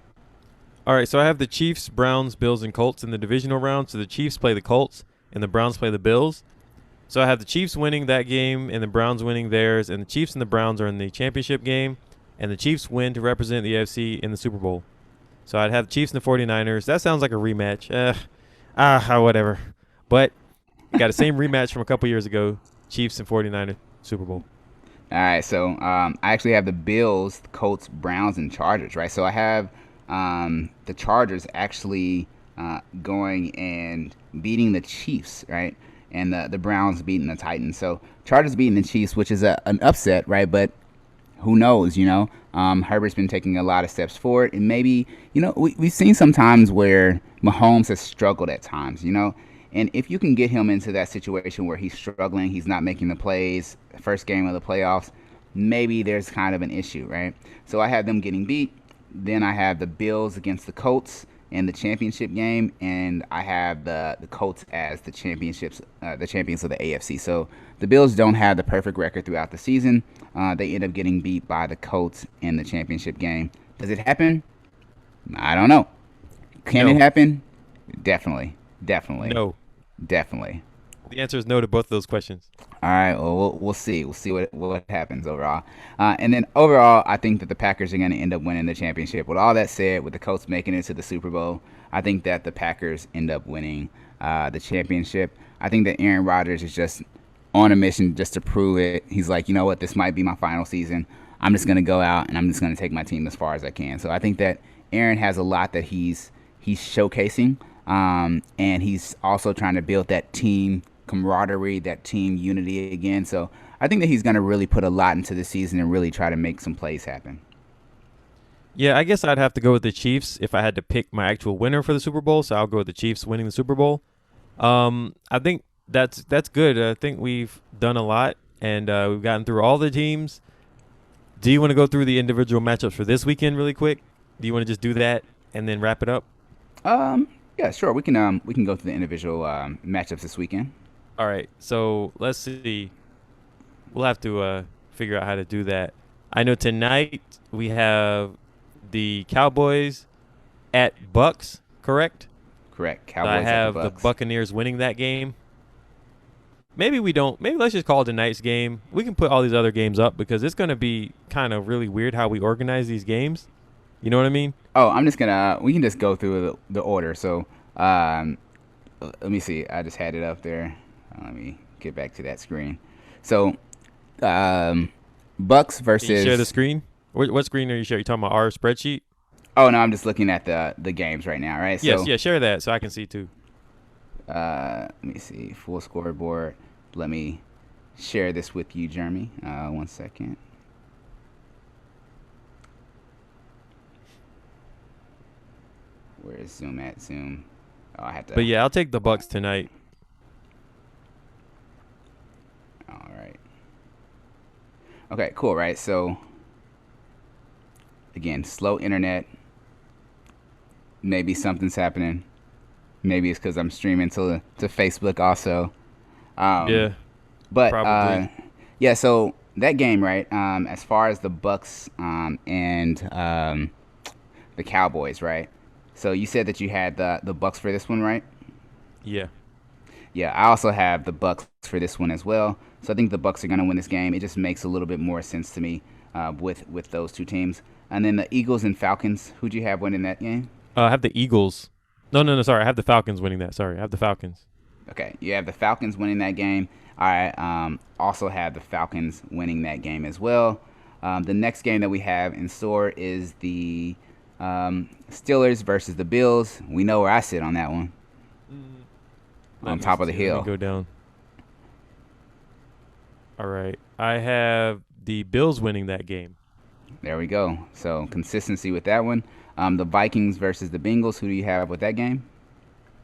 All right, so I have the Chiefs, Browns, Bills, and Colts in the divisional round. So the Chiefs play the Colts, and the Browns play the Bills. So I have the Chiefs winning that game, and the Browns winning theirs, and the Chiefs and the Browns are in the championship game, and the Chiefs win to represent the AFC in the Super Bowl. So I'd have the Chiefs and the 49ers. That sounds like a rematch. Whatever. But you got the same rematch from a couple years ago, Chiefs and 49ers Super Bowl. All right, so I actually have the Bills, Colts, Browns, and Chargers, right? So I have the Chargers actually going and beating the Chiefs, right? And the Browns beating the Titans. So Chargers beating the Chiefs, which is an upset, right? But who knows, Herbert's been taking a lot of steps forward. And maybe, we've seen some times where Mahomes has struggled at times, And if you can get him into that situation where he's struggling, he's not making the plays, first game of the playoffs, maybe there's kind of an issue, right? So I have them getting beat. Then I have the Bills against the Colts in the championship game, and I have the Colts as the champions of the AFC. So the Bills don't have the perfect record throughout the season. They end up getting beat by the Colts in the championship game. Does it happen? I don't know. Can it happen? Definitely. No. Definitely. The answer is no to both of those questions. All right. Well, we'll see. We'll see what happens overall. And then overall, I think that the Packers are going to end up winning the championship. With all that said, with the Colts making it to the Super Bowl, I think that the Packers end up winning the championship. I think that Aaron Rodgers is just on a mission just to prove it. He's like, you know what? This might be my final season. I'm just going to go out and I'm just going to take my team as far as I can. So I think that Aaron has a lot that he's showcasing. And he's also trying to build that team camaraderie, that team unity again. So I think that he's going to really put a lot into the season and really try to make some plays happen. Yeah, I guess I'd have to go with the Chiefs if I had to pick my actual winner for the Super Bowl. So I'll go with the Chiefs winning the Super Bowl. I think that's good. I think we've done a lot, and we've gotten through all the teams. Do you want to go through the individual matchups for this weekend really quick? Do you want to just do that and then wrap it up? Yeah, sure. We can go through the individual matchups this weekend. All right. So let's see. We'll have to figure out how to do that. I know tonight we have the Cowboys at Bucs, correct? Correct. Cowboys I have at the Buccaneers winning that game. Maybe we don't. Maybe let's just call it tonight's game. We can put all these other games up because it's going to be kind of really weird how we organize these games. You know what I mean? Oh, we can just go through the order. So let me see. I just had it up there. Let me get back to that screen. So Bucs versus. Can you share the screen? What screen are you sharing? You talking about our spreadsheet? Oh no, I'm just looking at the games right now, right? Yes, yeah, share that so I can see too. Let me see. Full scoreboard. Let me share this with you, Jeremy. 1 second. Where is Zoom at? Zoom. Oh, I had to. But yeah, I'll take the Bucs tonight. All right. Okay, cool, right? So, again, slow internet. Maybe something's happening. Maybe it's because I'm streaming to Facebook also. Yeah. But, probably. yeah, so that game, right, as far as the Bucs and the Cowboys, right? So you said that you had the Bucs for this one, right? Yeah. Yeah, I also have the Bucs for this one as well. So I think the Bucs are going to win this game. It just makes a little bit more sense to me with those two teams. And then the Eagles and Falcons. Who'd you have winning that game? I have the Eagles. No. Sorry, I have the Falcons winning that. Sorry, I have the Falcons. Okay, you have the Falcons winning that game. I also have the Falcons winning that game as well. The next game that we have in store is the Steelers versus the Bills. We know where I sit on that one. On top of the hill. Let me go down. All right. I have the Bills winning that game. There we go. So consistency with that one. The Vikings versus the Bengals. Who do you have with that game?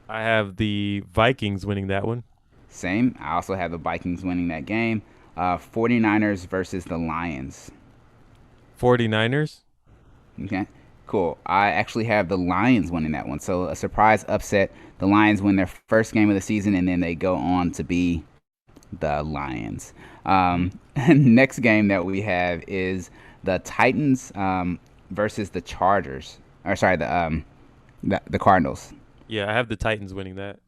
I have the Vikings winning that one. Same. I also have the Vikings winning that game. 49ers versus the Lions. 49ers. Okay. Cool. I actually have the Lions winning that one. So a surprise upset. The Lions win their first game of the season, and then they go on to be the Lions. Next game that we have is the Titans versus the Chargers. Or sorry, the Cardinals. Yeah, I have the Titans winning that.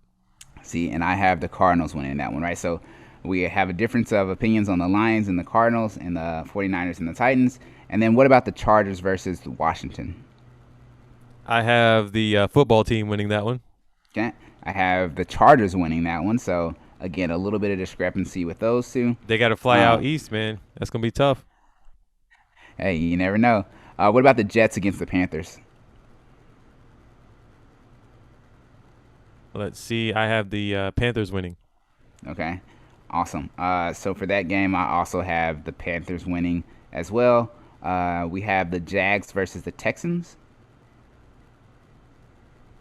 See, and I have the Cardinals winning that one, right? So we have a difference of opinions on the Lions and the Cardinals and the 49ers and the Titans. And then what about the Chargers versus Washington? I have the football team winning that one. Okay. I have the Chargers winning that one. So, again, a little bit of discrepancy with those two. They got to fly out east, man. That's going to be tough. Hey, you never know. What about the Jets against the Panthers? Let's see. I have the Panthers winning. Okay. Awesome. So, for that game, I also have the Panthers winning as well. We have the Jags versus the Texans.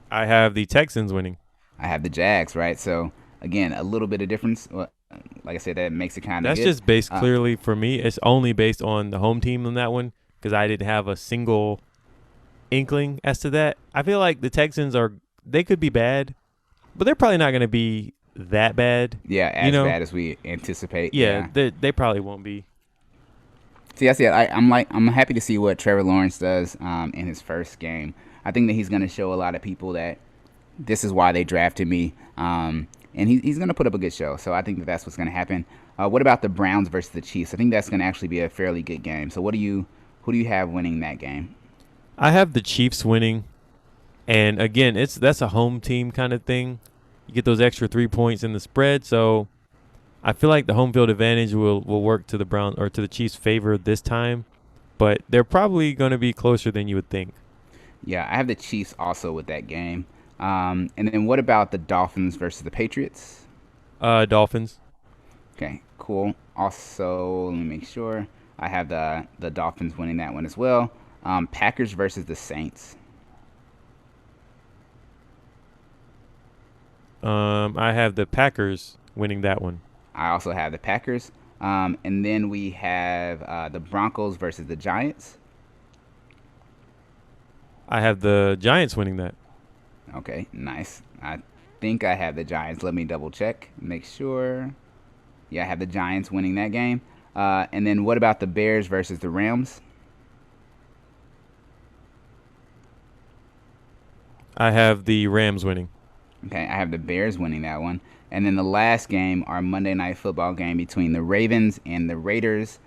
I have the Texans winning. I have the Jags, right? So, again, a little bit of difference. Well, like I said, that makes it kind of That's just based clearly for me. It's only based on the home team on that one because I didn't have a single inkling as to that. I feel like the Texans they could be bad, but they're probably not going to be that bad. Yeah, as bad as we anticipate. Yeah. They probably won't be. See, that's it. I'm happy to see what Trevor Lawrence does in his first game. I think that he's going to show a lot of people that this is why they drafted me, and he's going to put up a good show. So I think that that's what's going to happen. What about the Browns versus the Chiefs? I think that's going to actually be a fairly good game. So who do you have winning that game? I have the Chiefs winning, and again, that's a home team kind of thing. You get those extra 3 points in the spread, so I feel like the home field advantage will work to the Browns or to the Chiefs' favor this time, but they're probably going to be closer than you would think. Yeah, I have the Chiefs also with that game. And then what about the Dolphins versus the Patriots? Dolphins. Okay, cool. Also, let me make sure. I have the Dolphins winning that one as well. Packers versus the Saints. I have the Packers winning that one. I also have the Packers. And then we have the Broncos versus the Giants. I have the Giants winning that. Okay, nice. I think I have the Giants. Let me double check. Make sure. Yeah, I have the Giants winning that game. And then what about the Bears versus the Rams? I have the Rams winning. Okay, I have the Bears winning that one. And then the last game, our Monday Night Football game between the Ravens and the Raiders.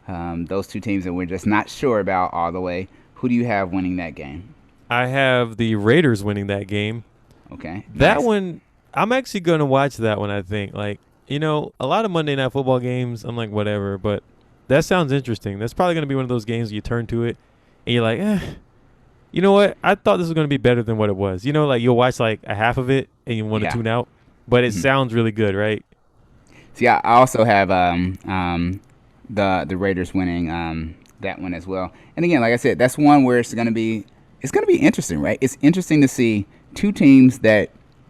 Those two teams that we're just not sure about all the way. Who do you have winning that game? I have the Raiders winning that game. Okay. That nice. one, I'm actually going to watch that one, I think. Like, a lot of Monday Night Football games, I'm like, whatever. But that sounds interesting. That's probably going to be one of those games you turn to it, and you're like, you know what? I thought this was going to be better than what it was. Like you'll watch like a half of it, and you want to tune out. But it sounds really good, right? See, I also have the Raiders winning that one as well. And again, like I said, that's one where it's gonna be interesting, right? It's interesting to see two teams that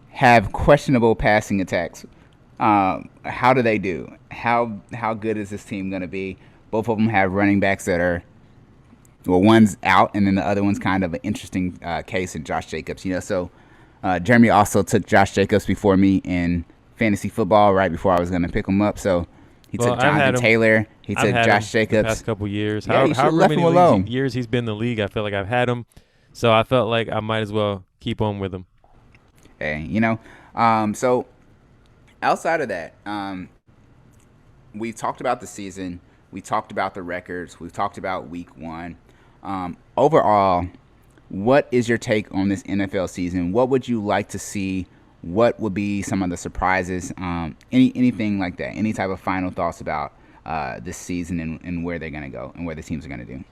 have questionable passing attacks. How do they do? How good is this team gonna be? Both of them have running backs that are, well, one's out, and then the other one's kind of an interesting case in Josh Jacobs. So Jeremy also took Josh Jacobs before me in fantasy football right before I was going to pick him up. So he took Jonathan Taylor. He took Josh Jacobs. The past couple years. Yeah, you should have left him alone. Years he's been in the league, I feel like I've had him. So I felt like I might as well keep on with him. Hey, so outside of that, we've talked about the season. We talked about the records. We've talked about week one. Overall, what is your take on this NFL season? What would you like to see? What would be some of the surprises? Anything like that? Any type of final thoughts about this season and where they're going to go and where the teams are going to do?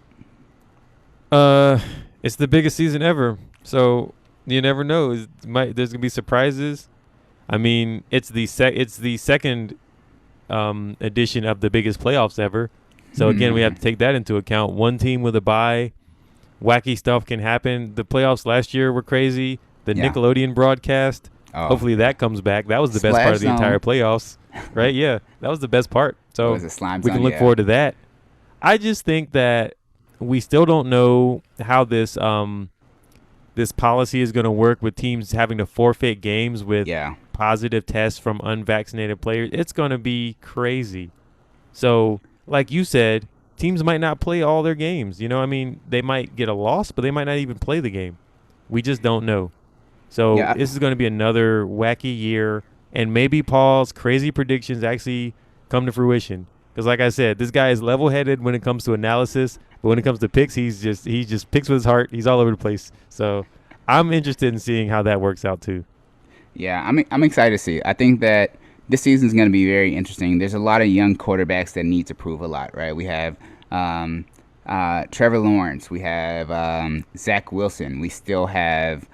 It's the biggest season ever, so you never know. There's going to be surprises. I mean, it's the second edition of the biggest playoffs ever. So again, we have to take that into account. One team with a bye, wacky stuff can happen. The playoffs last year were crazy. The Nickelodeon broadcast. Hopefully that comes back. That was the best part of the entire playoffs, right? Yeah, that was the best part. So we can look forward to that. I just think that we still don't know how this this policy is going to work with teams having to forfeit games with positive tests from unvaccinated players. It's going to be crazy. So, like you said, teams might not play all their games. They might get a loss, but they might not even play the game. We just don't know. So this is going to be another wacky year, and maybe Paul's crazy predictions actually come to fruition. Because, like I said, this guy is level-headed when it comes to analysis, but when it comes to picks, he just picks with his heart. He's all over the place. So I'm interested in seeing how that works out too. Yeah, I'm excited to see. I think that this season is going to be very interesting. There's a lot of young quarterbacks that need to prove a lot, right? We have Trevor Lawrence. We have Zach Wilson. We still have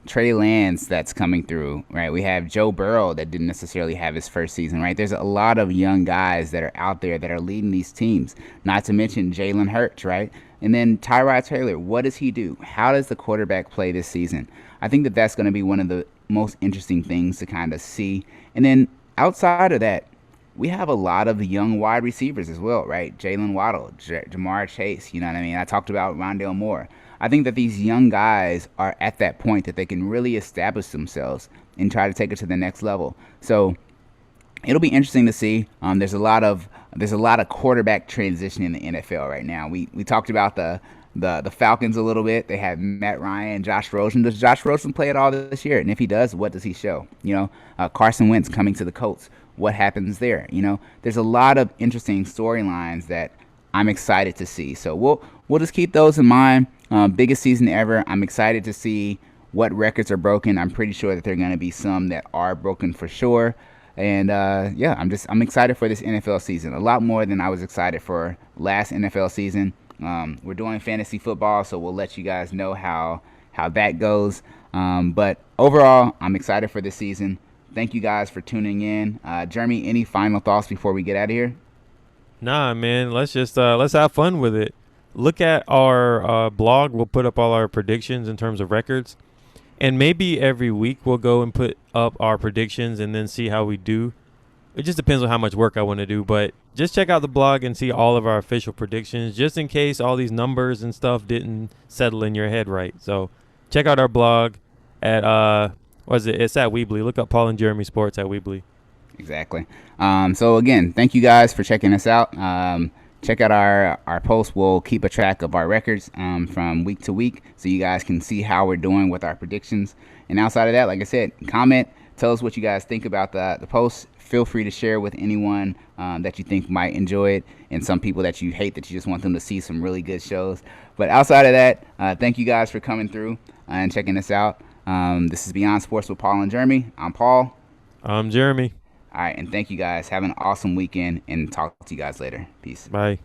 Trey Lance that's coming through, right? We have Joe Burrow that didn't necessarily have his first season, right? There's a lot of young guys that are out there that are leading these teams, not to mention Jalen Hurts, right? And then Tyrod Taylor, what does he do? How does the quarterback play this season? I think that that's going to be one of the most interesting things to kind of see. And then outside of that, we have a lot of young wide receivers as well, right? Jalen Waddle, Jamar Chase, you know what I mean? I talked about Rondelle Moore. I think that these young guys are at that point that they can really establish themselves and try to take it to the next level. So it'll be interesting to see. There's a lot of quarterback transition in the NFL right now. We talked about the Falcons a little bit. They have Matt Ryan, Josh Rosen. Does Josh Rosen play at all this year? And if he does, what does he show? Carson Wentz coming to the Colts. What happens there? There's a lot of interesting storylines that I'm excited to see. So we'll just keep those in mind. Biggest season ever. I'm excited to see what records are broken. I'm pretty sure that there are going to be some that are broken for sure. And I'm excited for this NFL season. A lot more than I was excited for last NFL season. We're doing fantasy football, so we'll let you guys know how that goes. But overall, I'm excited for this season. Thank you guys for tuning in. Jeremy, any final thoughts before we get out of here? Nah, man. Let's just let's have fun with it. Look at our blog. We'll put up all our predictions in terms of records. And maybe every week we'll go and put up our predictions and then see how we do. It just depends on how much work I want to do. But just check out the blog and see all of our official predictions, just in case all these numbers and stuff didn't settle in your head right. So check out our blog at, It's at Weebly. Look up Paul and Jeremy Sports at Weebly. Exactly. So, again, thank you guys for checking us out. Check out our post. We'll keep a track of our records from week to week so you guys can see how we're doing with our predictions. And outside of that, like I said, comment. Tell us what you guys think about the post. Feel free to share with anyone that you think might enjoy it and some people that you hate that you just want them to see some really good shows. But outside of that, thank you guys for coming through and checking us out. This is Beyond Sports with Paul and Jeremy. I'm Paul. I'm Jeremy. All right, and thank you guys. Have an awesome weekend, and talk to you guys later. Peace. Bye.